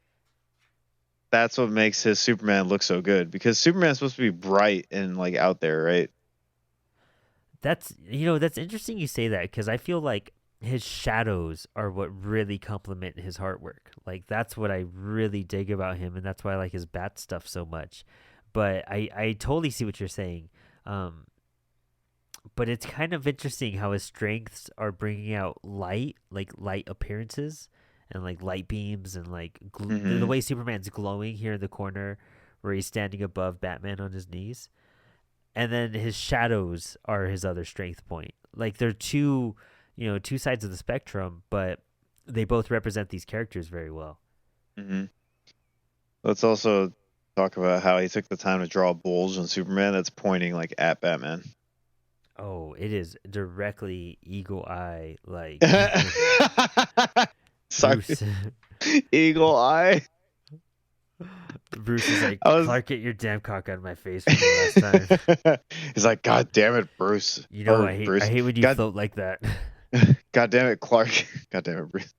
that's what makes his Superman look so good because Superman's supposed to be bright and like out there, right? That's interesting you say that because I feel like his shadows are what really complement his artwork. Like that's what I really dig about him, and that's why I like his bat stuff so much. But I totally see what you're saying. Um, but it's kind of interesting how his strengths are bringing out light, like light appearances and like light beams and like the Hmm. way Superman's glowing here in the corner where he's standing above Batman on his knees. And then his shadows are his other strength point. Like they're two sides of the spectrum, but they both represent these characters very well. Hmm. Let's also talk about how he took the time to draw a bulge on Superman that's pointing like at Batman. Oh, it is directly Eagle Eye like Sorry, Bruce. Eagle Eye. Bruce is like, I was. Clark, get your damn cock out of my face for the last time. He's like, God damn it, Bruce. You know Or I Bruce. hate when you God, float like that. God damn it, Clark. God damn it, Bruce.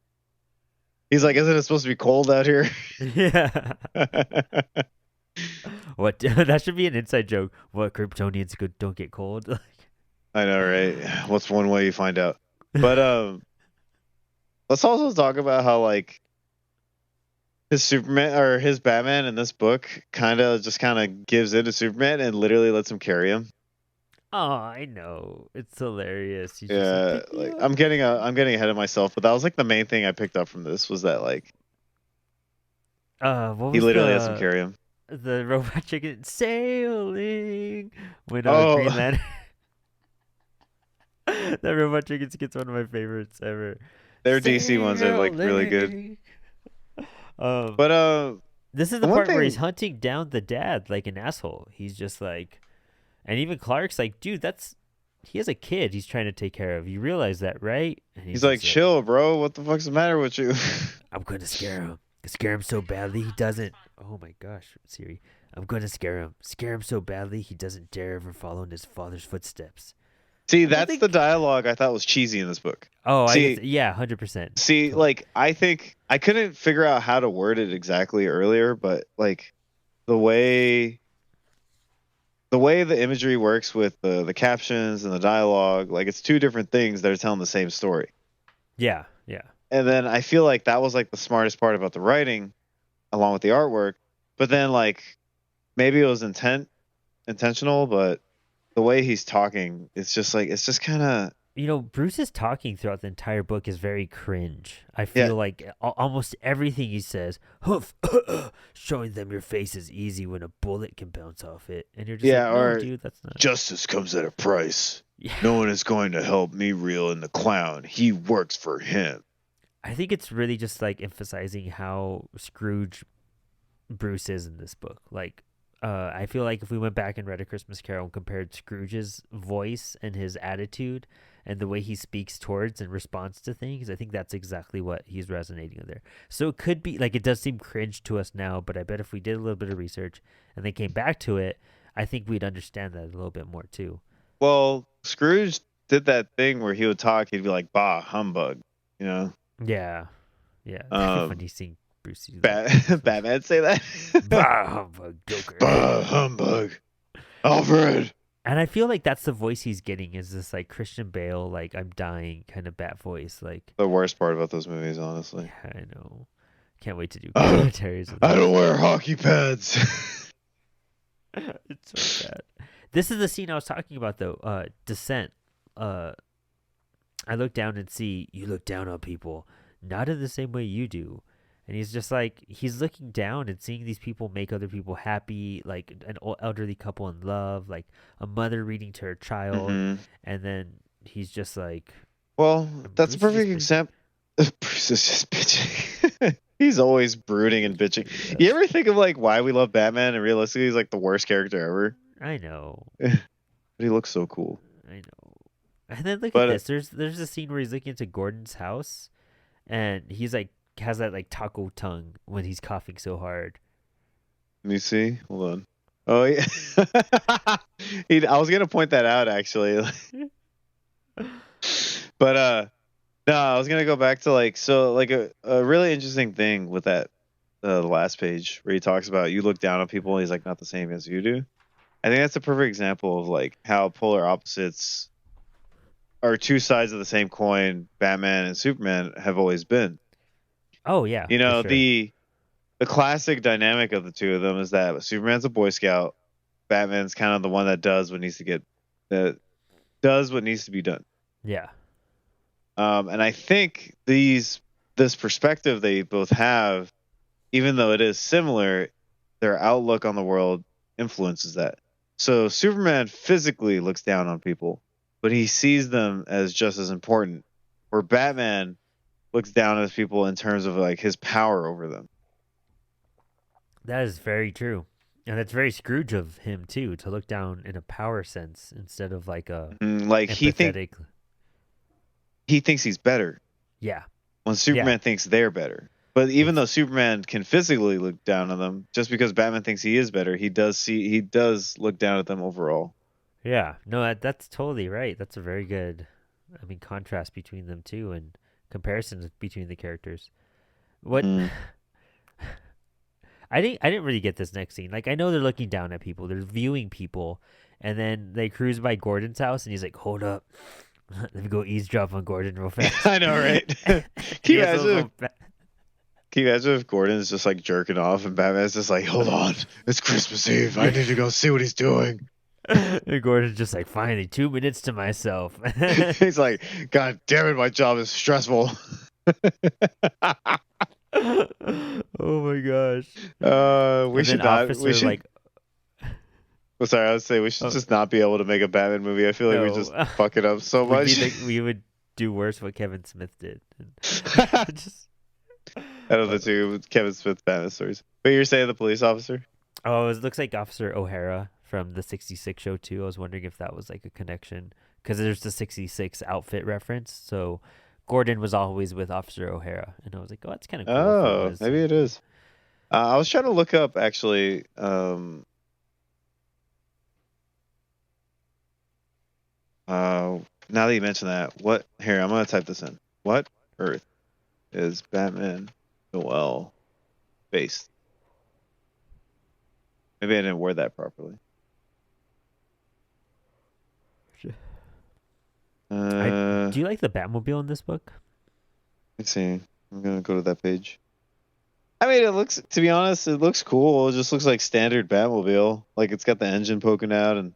He's like, isn't it supposed to be cold out here? Yeah. What that should be an inside joke. What Kryptonians don't get cold? I know, right? What's one way you find out? But let's also talk about how like his Superman or his Batman in this book kind of gives in to Superman and literally lets him carry him. Oh, I know. It's hilarious. He's just like, Yeah, pick me like up. I'm getting ahead of myself, but that was like the main thing I picked up from this was that like What he was literally lets him carry him. the robot chicken sailing when Green Oh, Lantern? That robot chicken skit's one of my favorites ever. their DC ones are like really good. Sailing. Um, But this is the the one part where he's thing hunting down the dad like an asshole. He's just like, and even Clark's like, dude, he has a kid he's trying to take care of. You realize that, right? And he's he's like, just like, chill, bro. What the fuck's the matter with you? I'm gonna scare him. Scare him so badly he doesn't. Oh my gosh, Siri. I'm gonna scare him. Scare him so badly he doesn't dare ever follow in his father's footsteps. See, I don't that's the think. dialogue I thought was cheesy in this book. Oh, I guess See, yeah, 100%. like I think I couldn't figure out how to word it exactly earlier, but like the way the imagery works with the captions and the dialogue, like it's two different things that are telling the same story. Yeah, yeah. And then I feel like that was like the smartest part about the writing, along with the artwork. But then like maybe it was intentional, but the way he's talking, it's just kind of Bruce's talking throughout the entire book is very cringe. I yeah feel like almost everything he says, hoof, showing them your face is easy when a bullet can bounce off it. And you're just like, yeah. no, Or dude, that's not. justice comes at a price. Yeah. No one is going to help me reel in the clown. He works for him. I think it's really just like emphasizing how Scrooge Bruce is in this book. Like, I feel like if we went back and read A Christmas Carol and compared Scrooge's voice and his attitude and the way he speaks towards and responds to things, I think that's exactly what he's resonating with there. So it could be like it does seem cringe to us now, but I bet if we did a little bit of research and then came back to it, I think we'd understand that a little bit more too. Well, Scrooge did that thing where he would talk. He'd be like, "Bah, humbug," you know. Yeah, yeah. When Um, you see Bruce do that, Batman say that. bah humbug, Joker. Bah, humbug, Alfred. And I feel like that's the voice he's getting is this like Christian Bale, like I'm dying kind of bat voice. Like The worst part about those movies, honestly. yeah, I know. Can't wait to do I don't, commentaries. I don't wear hockey pads. It's so bad. This is the scene I was talking about though. Descent. I look down and see you look down on people, not in the same way you do. And he's just like he's looking down and seeing these people make other people happy, like an elderly couple in love, like a mother reading to her child, hmm and then he's just like, Well, that's a Bruce is perfect just example. Bruce is just bitching. He's always brooding and bitching. yes, You ever think of like why we love Batman and realistically he's like the worst character ever? I know, But he looks so cool. I know. And then look at But this. There's a scene where he's looking into Gordon's house, and he's like has that like taco tongue when he's coughing so hard. let me see. Hold on. Oh yeah. I was gonna point that out actually. But no, I was gonna go back to like a really interesting thing with that the last page where he talks about you look down on people and he's like not the same as you do. I think that's a perfect example of like how polar opposites are two sides of the same coin. Batman and Superman have always been. Oh yeah, You for know, sure. the classic dynamic of the two of them is that Superman's a Boy Scout, Batman's kind of the one that does what needs to be done. Yeah, And I think this perspective they both have, even though it is similar, their outlook on the world influences that. So Superman physically looks down on people, but he sees them as just as important. Where Batman looks down at people in terms of like his power over them. that is very true. And it's very Scrooge of him too to look down in a power sense instead of like a Like empathetic. he thinks he's better Yeah, when yeah, Superman thinks they're better. But even ex- though Superman can physically look down on them, just because Batman thinks he is better, he does look down at them overall. yeah. No, that's totally right. That's a very good, I mean, contrast between them two and comparisons between the characters. What Mm. I didn't really get this next scene. Like I know they're looking down at people, they're viewing people, and then they cruise by Gordon's house, and he's like, "Hold up, let me go eavesdrop on Gordon real fast." I know, right? And Can he you has those imagine? little. Can you imagine if Gordon's just like jerking off and Batman's just like, hold on, it's Christmas Eve. I need to go see what he's doing. And Gordon's just like, finally, 2 minutes to myself. He's like, God damn it, my job is stressful. Oh my gosh. We And then should not. We Officer, should. like, Well, sorry, I would say we should oh, just not be able to make a Batman movie. I feel like we just no. fuck it up so We'd be much. like, we would do worse what Kevin Smith did. Just, Out of the uh, two Kevin Smith Batman stories. But you're saying the police officer? oh, it looks like Officer O'Hara from the 66 show, too. I was wondering if that was like a connection. Because there's the 66 outfit reference. So Gordon was always with Officer O'Hara. And I was like, oh, that's kind of cool if it Oh, was. maybe it is. I was trying to look up actually. Now that you mention that, what here? I'm gonna type this in. What Earth is Batman Noel based? Maybe I didn't word that properly. Do you like the Batmobile in this book? Let's see. I'm gonna go to that page. I mean, it looks. To be honest, it looks cool. It just looks like standard Batmobile. Like it's got the engine poking out, and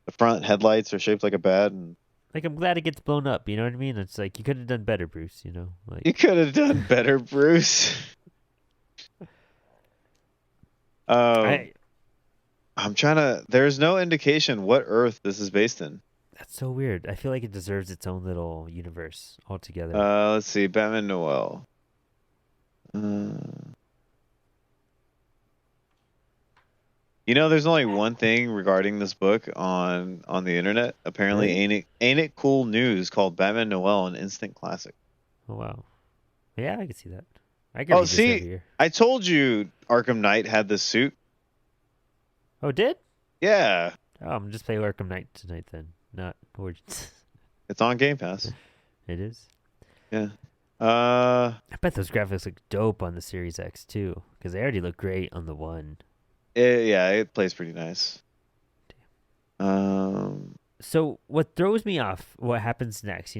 the front headlights are shaped like a bat. And Like, I'm glad it gets blown up. You know what I mean? It's like, you could have done better, Bruce, you know? Like, you could have done better, Bruce. Um, I. I'm trying to. There's no indication what Earth this is based in. That's so weird. I feel like it deserves its own little universe altogether. Let's see. Batman Noel. Uh, there's only one thing regarding this book on the internet. Apparently, Really? ain't it cool news called Batman Noel, an instant classic. Oh, wow. Yeah, I can see that. I can Oh, read this every see, year. I told you Arkham Knight had this suit. Oh, did? Yeah, Oh, I'm just playing Arkham Knight tonight then. Not Origins. it's on Game Pass. It is? Yeah. I bet those graphics look dope on the Series X, too. Because they already look great on the one. It plays pretty nice. So what throws me off, what happens next,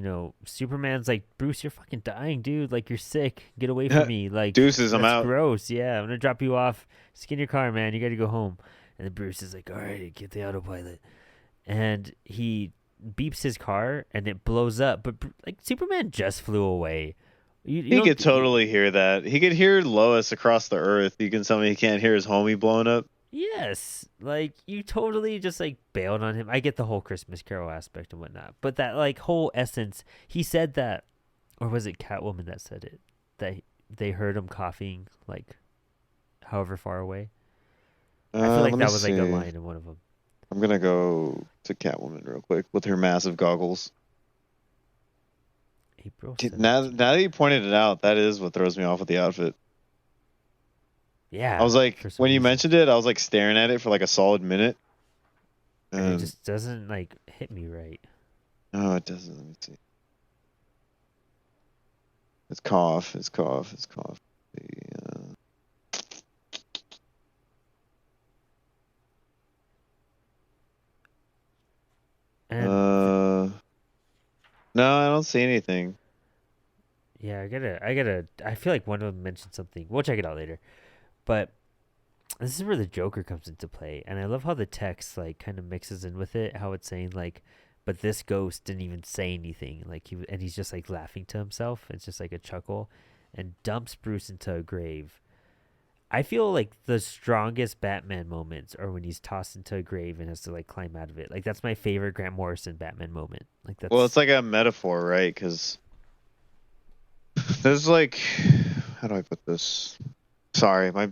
Superman's like, Bruce, you're fucking dying, dude. Like, you're sick. Get away from me. Like, Deuces, I'm that's out. gross. Yeah, I'm going to drop you off. Skin your car, man. You got to go home. And then Bruce is like, all right, get the autopilot. And he beeps his car, and it blows up. But, like, Superman just flew away. You He don't... could totally hear that. He could hear Lois across the earth. You can tell me he can't hear his homie blowing up. Yes, like you totally just like bailed on him. I get the whole Christmas Carol aspect and whatnot, but that like whole essence, he said that, or was it Catwoman that said it? That they heard him coughing like however far away. I feel like Let me that was like a see. line in one of them. I'm gonna go to Catwoman real quick with her massive goggles. April Now 17th. that you pointed it out, that is what throws me off with the outfit. Yeah, I was like, for some when you reason. mentioned it, I was like staring at it for like a solid minute. And it And just doesn't like hit me right. oh, it doesn't. Let me see. It's cough. It's cough. It's cough. The, And no, I don't see anything. yeah, I feel like one of them mentioned something. We'll check it out later. But this is where the Joker comes into play, and I love how the text like kind of mixes in with it. How it's saying like, but this ghost didn't even say anything. Like he's just like laughing to himself. It's just like a chuckle, and dumps Bruce into a grave. I feel like the strongest Batman moments are when he's tossed into a grave and has to like climb out of it. Like that's my favorite Grant Morrison Batman moment. Like Well, that's it's like a metaphor, right? Because there's like, how do I put this? Sorry, my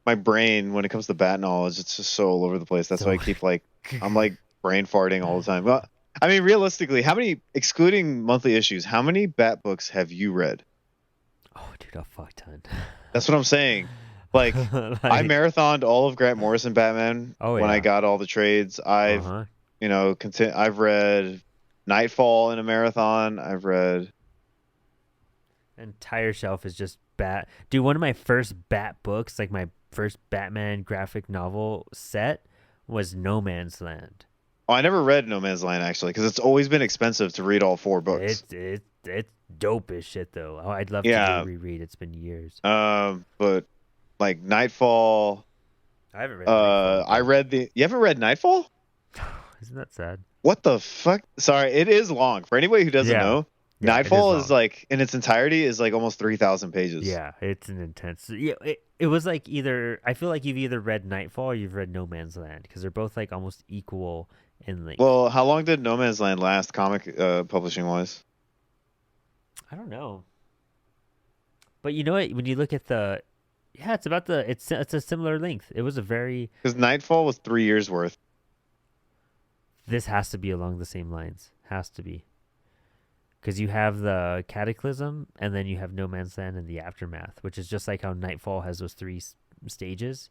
my brain when it comes to bat knowledge, it's just so all over the place. That's why I So keep like I'm like brain farting all the time. Well, I mean, realistically, how many, excluding monthly issues, how many bat books have you read? oh, dude, a fuck ton. That's what I'm saying. Like, I Like, marathoned all of Grant Morrison Batman oh when I yeah. got all the trades. I've, Uh-huh. I've read Nightfall in a marathon. I've read. Entire shelf is just bat. Dude, one of my first bat books, like my first Batman graphic novel set, was No Man's Land. Oh, I never read No Man's Land actually, because it's always been expensive to read all 4 books. It's dope as shit though. Oh, I'd love to do a Yeah. reread. It's been years. But like Nightfall. I haven't read Nightfall. I read the. You haven't read Nightfall? Isn't that sad? What the fuck? Sorry, it is long. For anybody who doesn't know, Yeah, Nightfall it is is like in its entirety is like almost 3,000 pages. Yeah, it's an intense. Yeah, it was like either I feel like you've either read Nightfall or you've read No Man's Land because they're both like almost equal in length. Well, how long did No Man's Land last, comic publishing wise? I don't know, but you know what? When you look at the, yeah, it's a similar length. It was a very. Because Nightfall was 3 years worth. This has to be along the same lines. Has to be. Because you have the Cataclysm, and then you have No Man's Land and the Aftermath, which is just like how Nightfall has those three stages.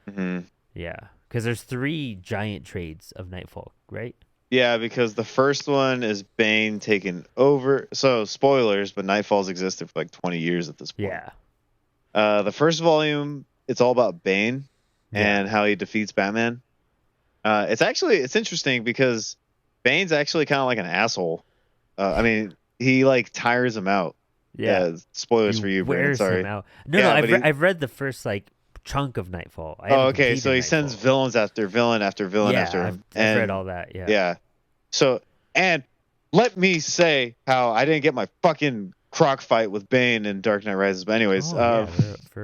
Mm-hmm. Yeah, because there's 3 giant trades of Nightfall, right? Yeah, because the first one is Bane taking over. So spoilers, but Nightfall's existed for like 20 years at this point. Yeah. The first volume, it's all about Bane and how he defeats Batman. It's interesting because Bane's actually kind of like an asshole. I mean, he like tires him out. Yeah. Spoilers for you, Brandon. Wears Sorry. him out. No, I've read the first like chunk of Nightfall. Okay, so he sends villains after villain after villain after him. I've read all that. Yeah. Yeah. So, and let me say how I didn't get my fucking croc fight with Bane in Dark Knight Rises. But anyways, for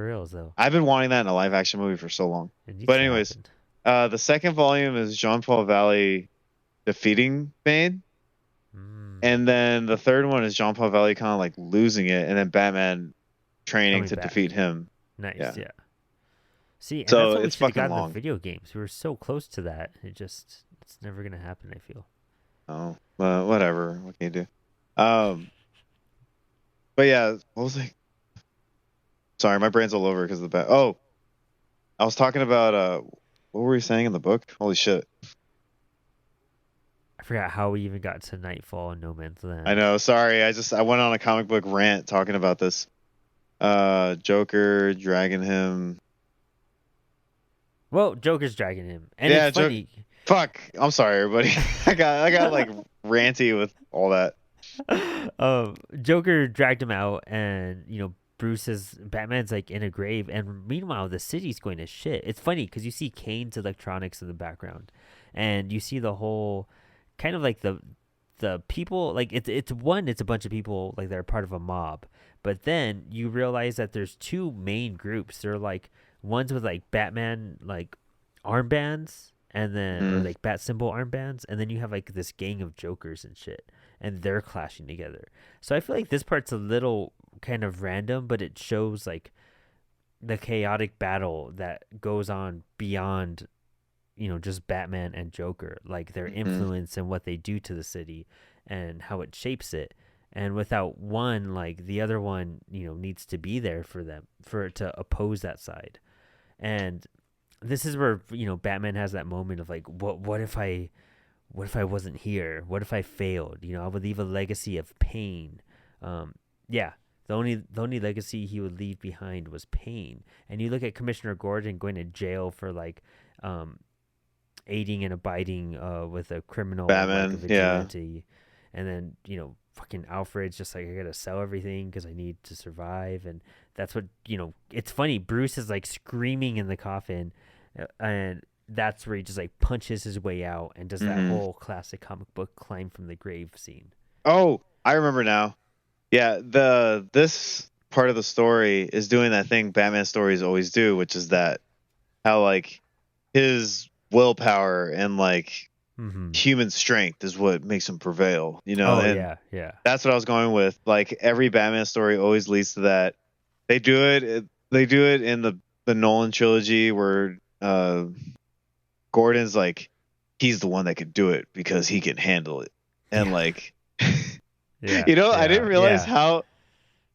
reals though. I've been wanting that in a live action movie for so long. But anyways, the second volume is Jean-Paul Valley defeating Bane. And then the third one is Jean-Paul Valley kind of like losing it, and then Batman training to defeat him. Nice, yeah. See, and so that's what it's we should have fucking gotten long. the video games. We were so close to that. It's never gonna happen. I feel. Oh, whatever. What can you do? But yeah, what was I? Sorry, my brain's all over because of the bat. Oh, I was talking about what were we saying in the book? Holy shit! I forgot how we even got to Nightfall and No Man's Land. I know. Sorry, I went on a comic book rant talking about this. Joker dragging him. Well, Joker's dragging him, and it's funny. Fuck! I'm sorry, everybody. I got like ranty with all that. Joker dragged him out, and Batman's like in a grave, and meanwhile the city's going to shit. It's funny because you see Kane's electronics in the background, and you see the whole kind of like the people, like it's a bunch of people like they're part of a mob, but then you realize that there's 2 main groups. They're like ones with like Batman like armbands, and then or like bat symbol armbands, and then you have like this gang of Jokers and shit, and they're clashing together. So I feel like this part's a little kind of random, but it shows like the chaotic battle that goes on beyond just Batman and Joker, like their influence and what they do to the city and how it shapes it. And without one, like the other one, needs to be there for them, for it to oppose that side. And this is where, Batman has that moment of like, what if I wasn't here? What if I failed? I would leave a legacy of pain. The only legacy he would leave behind was pain. And you look at Commissioner Gordon going to jail for like, aiding and abiding with a criminal, Batman, like a vigilante. And then fucking Alfred's just like, I gotta sell everything because I need to survive. And that's what it's funny, Bruce is like screaming in the coffin, and that's where he just like punches his way out and does that whole classic comic book climb from the grave scene. Oh, I remember now. Yeah, this part of the story is doing that thing Batman stories always do, which is that how like his willpower and like human strength is what makes him prevail, and yeah, that's what I was going with. Like every Batman story always leads to that. They do it in the Nolan trilogy where Gordon's like, he's the one that could do it because he can handle it, and like, Yeah, I didn't realize yeah. how.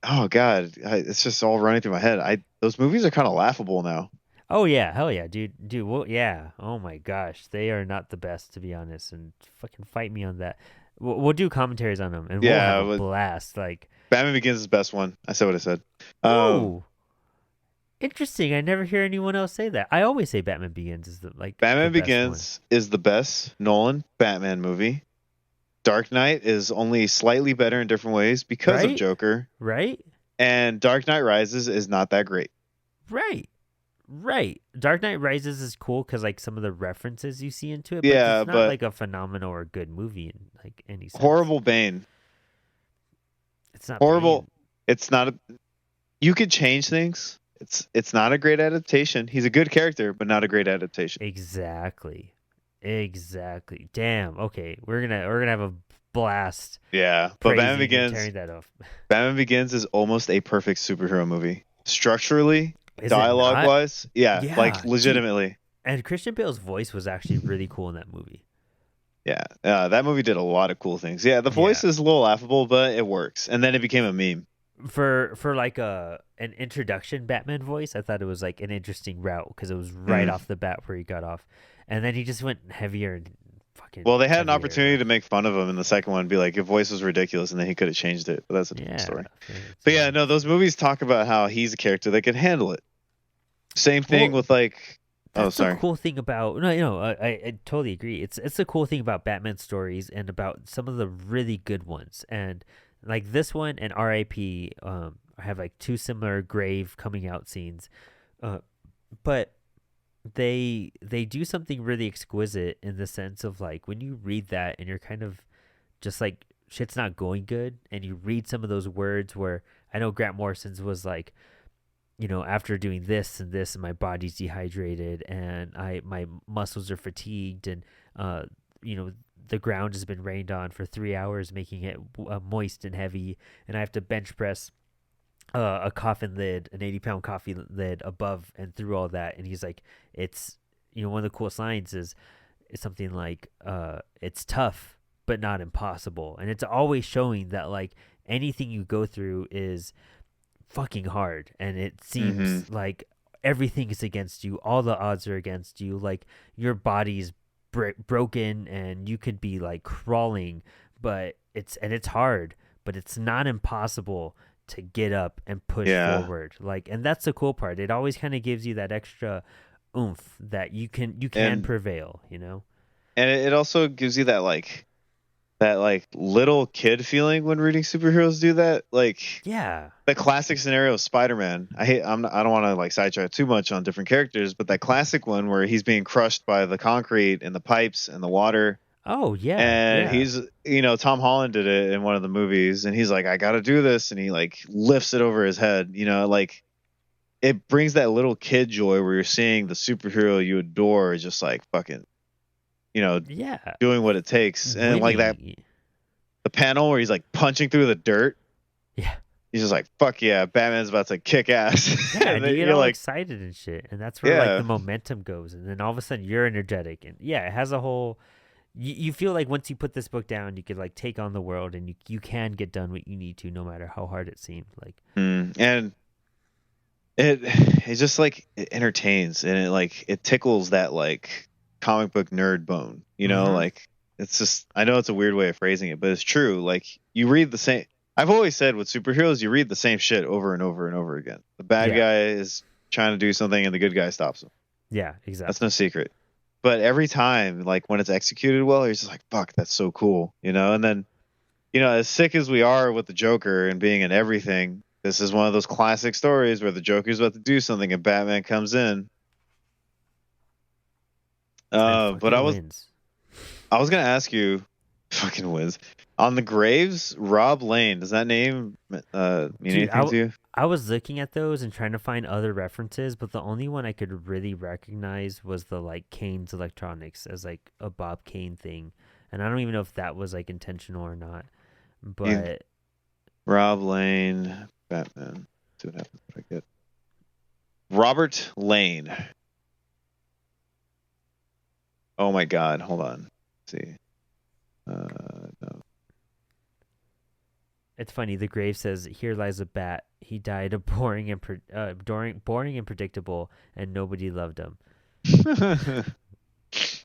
Oh God, it's just all running through my head. Those movies are kind of laughable now. Oh yeah, hell yeah, dude. Well, yeah. Oh my gosh, they are not the best to be honest, and fucking fight me on that. We'll do commentaries on them, and we'll have Yeah, a but blast. Like, Batman Begins is the best one. I said what I said. Um, oh, interesting. I never hear anyone else say that. I always say Batman Begins is the Batman best one, Begins is the best Nolan Batman movie. Dark Knight is only slightly better in different ways because of right? Joker, Right? and Dark Knight Rises is not that great. Right. Right. Dark Knight Rises is cool because like some of the references you see into it, but Yeah, it's not but like a phenomenal or good movie in like any sense. horrible Bane. It's not Horrible. Bane. It's not a. You could change things. It's not a great adaptation. He's a good character, but not a great adaptation. Exactly. Exactly. Damn. Okay, we're gonna have a blast Yeah, but praising and tearing that off. Batman Begins is almost a perfect superhero movie. Structurally, Is it dialogue not? wise, yeah, like Yeah, dude. legitimately. And Christian Bale's voice was actually really cool in that movie. Yeah, that movie did a lot of cool things. Yeah, the Yeah. voice is a little laughable, but it works. And then it became a meme. For like a an introduction Batman voice, I thought it was like an interesting route because it was right Mm. off the bat where he got off, and then he just went heavier and fucking Well, they had an heavier. opportunity to Like, make fun of him in the second one, be like, your voice was ridiculous, and then he could have changed it. But that's a different yeah, story. But yeah, fair. no, those movies talk about how he's a character that can handle it. Same thing Well, with like, oh, that's the sorry. cool thing about no, I totally agree. It's the cool thing about Batman stories and about some of the really good ones, and like this one and R.I.P. Have like two similar grave coming out scenes, uh, but they do something really exquisite in the sense of like when you read that and you're kind of just like shit's not going good and you read some of those words where I know Grant Morrison's was like, after doing this and this and my body's dehydrated and my muscles are fatigued and uh you know the ground has been rained on for 3 hours making it moist and heavy and I have to bench press a coffin lid, an 80-pound coffee lid above and through all that. And he's like, it's, one of the coolest lines is something like, it's tough, but not impossible. And it's always showing that like anything you go through is fucking hard. And it Hmm. seems like everything is against you. All the odds are against you. Like your body's broken and you could be like crawling, but it's hard, but it's not impossible to get up and push Yeah, forward. Like, and that's the cool part. It always kind of gives you that extra oomph that you can and prevail. it also gives you that little kid feeling when reading superheroes do that. Like Yeah. the classic scenario of Spider-Man. I don't want to like sidetrack too much on different characters, but that classic one where he's being crushed by the concrete and the pipes and the water. Oh, yeah. And Yeah. he's, Tom Holland did it in one of the movies, and he's like, I got to do this, and he like lifts it over his head. Like it brings that little kid joy where you're seeing the superhero you adore just like fucking, you know, Yeah. doing what it takes, and like that Winning. the panel where he's like punching through the dirt. Yeah. He's just like, fuck yeah, Batman's about to kick ass. Yeah, And and you then get you're all like, excited and shit. And that's where like yeah, the momentum goes. And then all of a sudden you're energetic. And yeah, it has a whole you feel like once you put this book down, you could like take on the world and you can get done what you need to no matter how hard it seemed. Like and it just like it entertains, and it tickles that like comic book nerd bone, mm-hmm. like it's just, I know it's a weird way of phrasing it, but it's true. Like you read the same, I've always said with superheroes, you read the same shit over and over and over again. The bad Yeah. guy is trying to do something and the good guy stops him. Yeah, That's no exactly. secret. But every time, like when it's executed well, you're just like, fuck, that's so cool, and then, as sick as we are with the Joker and being in everything, this is one of those classic stories where the Joker's about to do something and Batman comes in. And But fucking wins. I was gonna ask you, fucking whiz, on the graves, Rob Lane. Does that name mean Dude, anything to you? I was looking at those and trying to find other references, but the only one I could really recognize was the like Kane's Electronics as like a Bob Kane thing. And I don't even know if that was like intentional or not. You, But Rob Lane, Batman. See what happens if I get. Robert Lane. Oh my God! Hold on. Let's see. No. It's funny. The grave says, "Here lies a bat. He died of boring and predictable, and nobody loved him."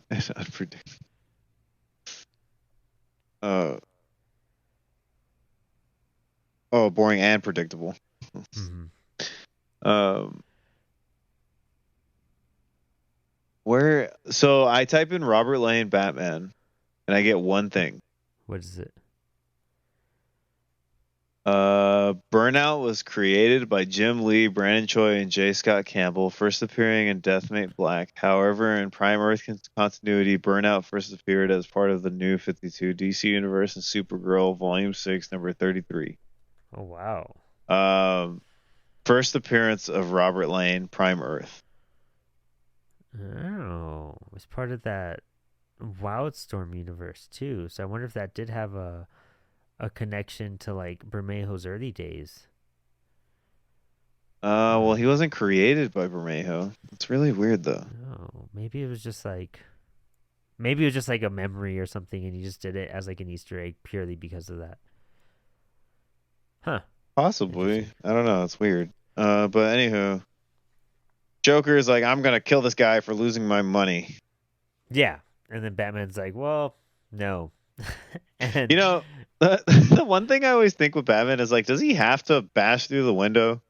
It's unpredictable. Oh, boring and predictable. Mm-hmm. Where? So I type in Robert Lane Batman, and I get one thing. What is it? Burnout was created by Jim Lee, Brandon Choi, and J. Scott Campbell, first appearing in Deathmate Black. However, in Prime Earth continuity, Burnout first appeared as part of the New 52 DC Universe and Supergirl Volume 6, number 33. Oh, wow. First appearance of Robert Lane, Prime Earth. Oh, it was part of that Wildstorm universe, too. So I wonder if that did have a connection to like Bermejo's early days. Well, he wasn't created by Bermejo. It's really weird though. Oh, maybe it was just like a memory or something, and he just did it as like an Easter egg purely because of that. Huh? Possibly. I don't know. It's weird. But anywho, Joker is like, I'm gonna kill this guy for losing my money. Yeah, and then Batman's like, well, no. And you know, the one thing I always think with Batman is like, does he have to bash through the window?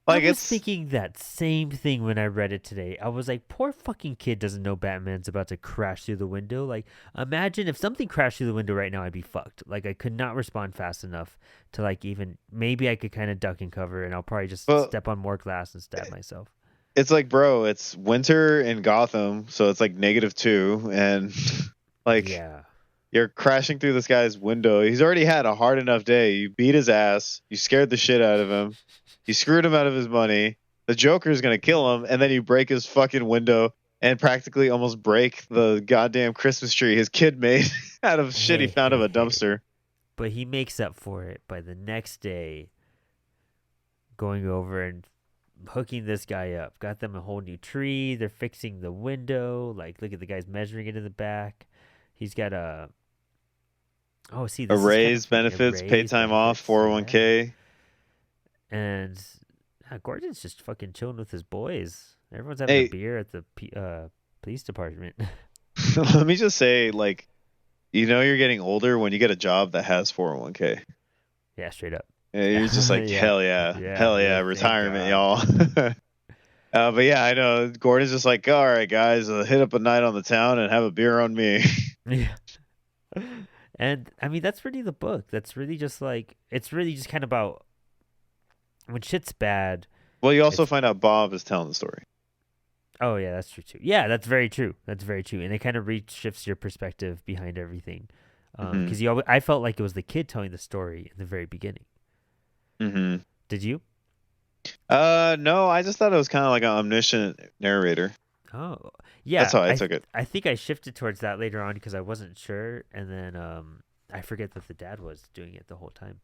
Like, I was thinking that same thing when I read it today. I was like, poor fucking kid doesn't know Batman's about to crash through the window. Like, imagine if something crashed through the window right now, I'd be fucked. Like, I could not respond fast enough to like even maybe I could kind of duck and cover, and I'll probably just step on more glass and stab myself. It's like, bro, it's winter in Gotham, so it's like -2, and like, yeah. You're crashing through this guy's window. He's already had a hard enough day. You beat his ass. You scared the shit out of him. You screwed him out of his money. The Joker's going to kill him, and then you break his fucking window and practically almost break the goddamn Christmas tree his kid made out of shit he found of a dumpster. But he makes up for it by the next day going over and hooking this guy up. Got them a whole new tree. They're fixing the window. Like, look at the guy's measuring it in the back. He's got a... Oh, see, this raise benefits, paid time off, 401k. Yeah. And Gordon's just fucking chilling with his boys. Everyone's having a beer at the police department. Let me just say, like, you're getting older when you get a job that has 401k. Yeah, straight up. Yeah, you're just like, hell yeah, retirement, y'all. But yeah, I know Gordon's just like, all right, guys, hit up a night on the town and have a beer on me. Yeah. And I mean, that's really the book. That's really just like, it's really just kind of about when shit's bad. Well, you also find out Bob is telling the story. Oh yeah, that's true too. Yeah, that's very true. That's very true. And it kind of shifts your perspective behind everything. Because I felt like it was the kid telling the story in the very beginning. Mm-hmm. Did you? No, I just thought it was kind of like an omniscient narrator. Oh, yeah. That's how I took it. I think I shifted towards that later on because I wasn't sure, and then I forget that the dad was doing it the whole time.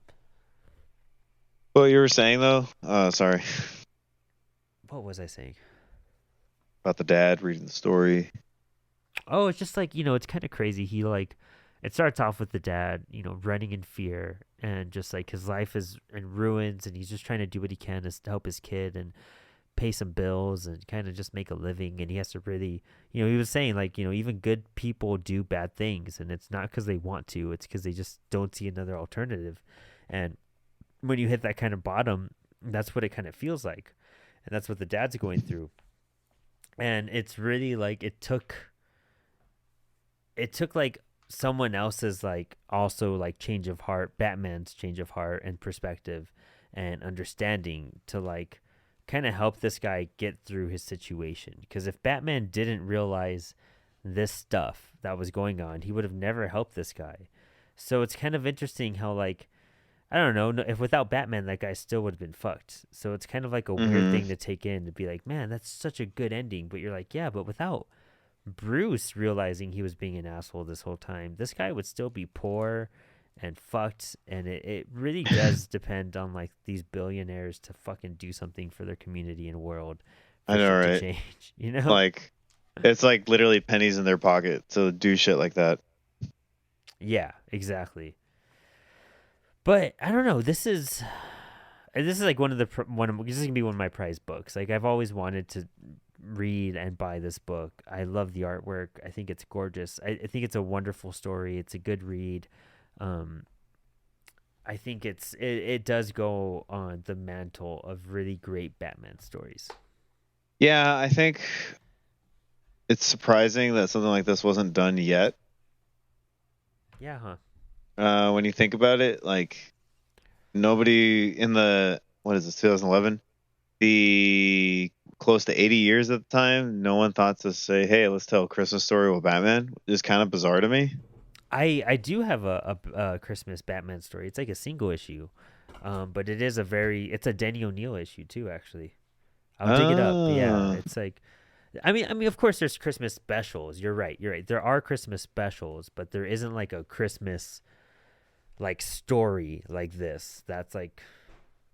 What you were saying though? Sorry. What was I saying? About the dad reading the story. Oh, it's just like, it's kind of crazy. He it starts off with the dad, running in fear, and just like his life is in ruins, and he's just trying to do what he can to help his kid and pay some bills and kind of just make a living. And he has to really, he was saying like, even good people do bad things, and it's not because they want to, it's because they just don't see another alternative. And when you hit that kind of bottom, that's what it kind of feels like. And that's what the dad's going through. And it's really like, it took like someone else's like also like change of heart, Batman's change of heart and perspective and understanding to like kind of help this guy get through his situation. Because if Batman didn't realize this stuff that was going on, he would have never helped this guy. So it's kind of interesting how like, I don't know, if without Batman, that guy still would have been fucked. So it's kind of like a weird thing to take in, to be like, man, that's such a good ending. But you're like, yeah, but without Bruce realizing he was being an asshole this whole time, this guy would still be poor and fucked. And it really does depend on like these billionaires to fucking do something for their community and world. I for know, shit to right? change. You know? Like, it's like literally pennies in their pocket to do shit like that. Yeah, exactly. But I don't know. This is like one of the this is gonna be one of my prized books. Like I've always wanted to read and buy this book. I love the artwork. I think it's gorgeous. I think it's a wonderful story. It's a good read. Um, I think it does go on the mantle of really great Batman stories. Yeah, I think it's surprising that something like this wasn't done yet. Yeah, huh? When you think about it, like nobody in the what is this 2011, the close to 80 years at the time, no one thought to say, "Hey, let's tell a Christmas story with Batman." It's kind of bizarre to me. I do have a Christmas Batman story. It's like a single issue, but it's a Denny O'Neil issue too. Actually, I'll dig it up. Yeah, Ah, it's like, I mean, of course, there's Christmas specials. You're right. You're right. There are Christmas specials, but there isn't like a Christmas like story like this. That's like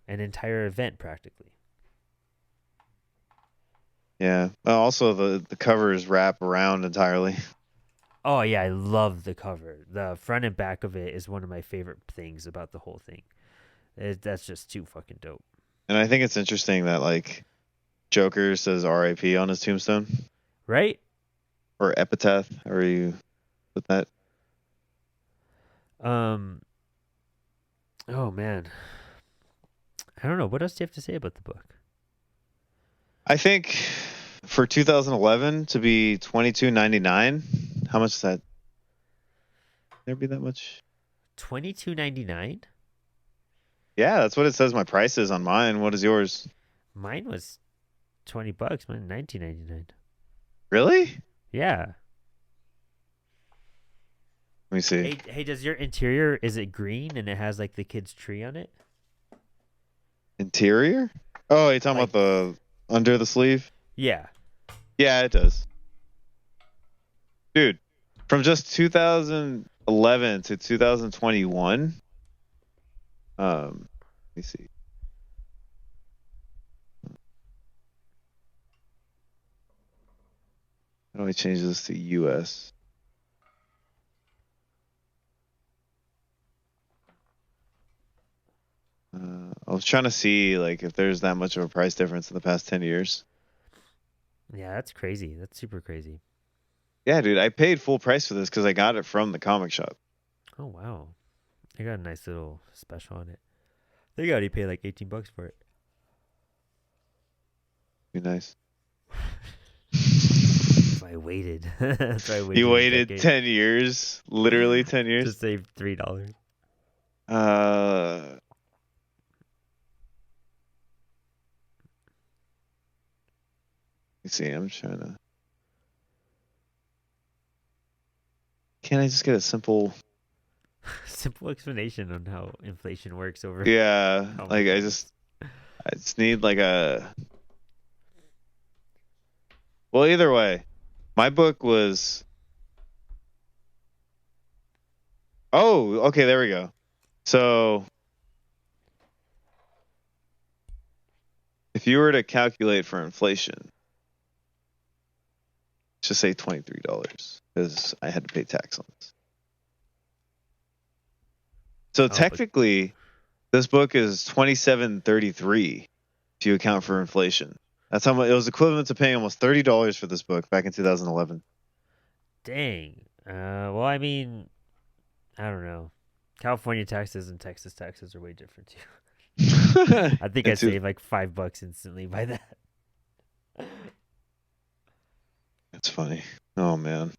an entire event practically. yeah. Also, the covers wrap around entirely, Oh yeah, I love the cover. The front and back of it is one of my favorite things about the whole thing. That's just too fucking dope. and I think it's interesting that like Joker says R.I.P. on his tombstone Right? or epitaph, or you put that. Um. Oh man, I don't know. What else do you have to say about the book? I think for 2011 to be 22.99, how much is that? There be that much? $22.99. Yeah, that's what it says my price is on mine. What is yours? Mine was $20. Mine $19.99. Really? Yeah. Let me see. Hey, does your interior is it green and it has like the kid's tree on it? Interior? Oh, you're talking Like, about the under the sleeve? yeah. Yeah, it does. Dude, from just 2011 to 2021, let me see. How do I change this to US? I was trying to see like if there's that much of a price difference in the past 10 years. Yeah, that's crazy. That's super crazy. Yeah, dude, I paid full price for this because I got it from the comic shop. Oh wow. I got a nice little special on it. I think I already paid like $18 for it. Be nice. If I waited. If I waited You a waited decade 10 years, literally 10 to years. save $3. Uh, let's see, I'm trying to. Can't I just get a simple? Simple explanation on how inflation works over Yeah, how like much I it just, is. I just need like a. Well, either way, my book was. Oh, okay, there we go. So if you were to calculate for inflation, just say $23 because I had to pay tax on this. So Oh, but technically, this book is 27.33 if you account for inflation. That's how much it was equivalent to paying almost $30 for this book back in 2011. dang. Well, I mean, I don't know. California taxes and Texas taxes are way different too. I think And I'd save like $5 instantly by that. that's funny. Oh man.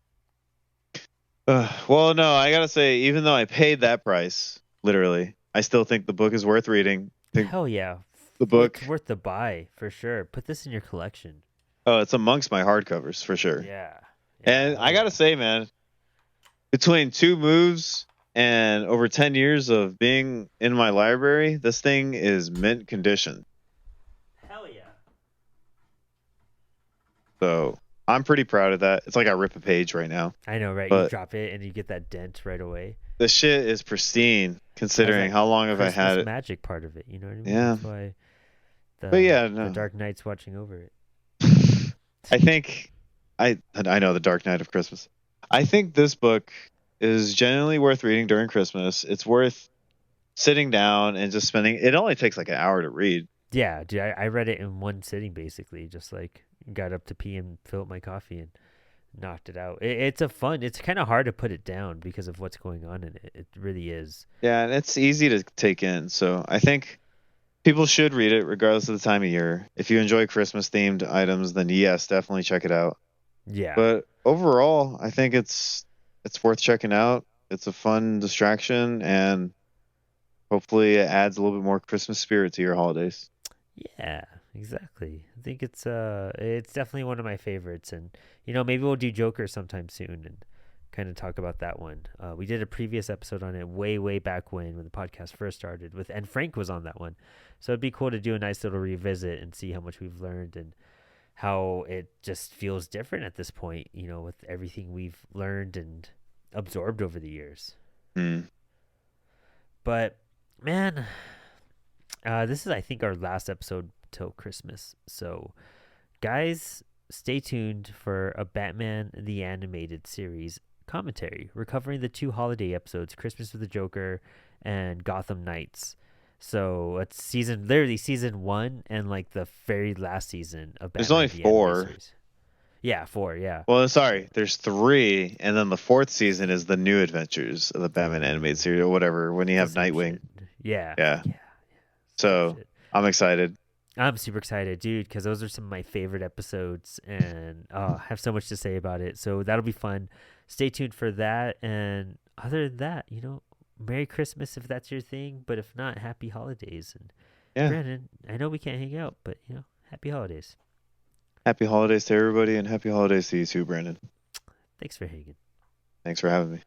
Well, no, I gotta say, even though I paid that price, literally, I still think the book is worth reading. I think Hell yeah. the book. It's worth the buy for sure. Put this in your collection. Oh, it's amongst my hardcovers for sure. Yeah. Yeah. And Hell I gotta yeah. say, man, between two moves and over 10 years of being in my library, this thing is mint condition. Hell yeah. So I'm pretty proud of that. It's like I rip a page right now, I know, right? You but drop it and you get that dent right away. the shit is pristine Has considering that how long have I Christmas had it. magic part of it. You know what I mean? Yeah. That's why But yeah, the no. Dark Knight's watching over it. I think I know The Dark Knight of Christmas. I think this book is genuinely worth reading during Christmas. It's worth sitting down and just spending. It only takes like an hour to read. Yeah, dude, I read it in one sitting basically. Just like got up to pee and filled my coffee and knocked it out. It's kind of hard to put it down because of what's going on in it. It really is. Yeah, and it's easy to take in. So I think people should read it regardless of the time of year. If you enjoy Christmas themed items, then yes, definitely check it out. Yeah. But overall, I think it's worth checking out. It's a fun distraction, and hopefully it adds a little bit more Christmas spirit to your holidays. Yeah, exactly. I think it's definitely one of my favorites, and maybe we'll do Joker sometime soon and kind of talk about that one. We did a previous episode on it way back when the podcast first started and Frank was on that one, so it'd be cool to do a nice little revisit and see how much we've learned and how it just feels different at this point. With everything we've learned and absorbed over the years. Hmm. But man, this is, I think, our last episode till Christmas. So, guys, stay tuned for a Batman the Animated Series commentary. We're covering the 2 holiday episodes, Christmas with the Joker and Gotham Knights. So it's literally season 1 and like the very last season of There's Batman only the Animated 4. Series. Yeah, 4. Yeah. Well, sorry, there's 3, and then the 4th season is the New Adventures of the Batman animated series or whatever. When you have Nightwing. Yeah. Yeah. So I'm excited. I'm super excited, dude, because those are some of my favorite episodes, and I have so much to say about it. So that'll be fun. Stay tuned for that. And other than that, Merry Christmas if that's your thing. But if not, Happy Holidays. And Yeah. Brandon, I know we can't hang out, but Happy Holidays. Happy holidays to everybody, and happy holidays to you too, Brandon. Thanks for hanging. Thanks for having me.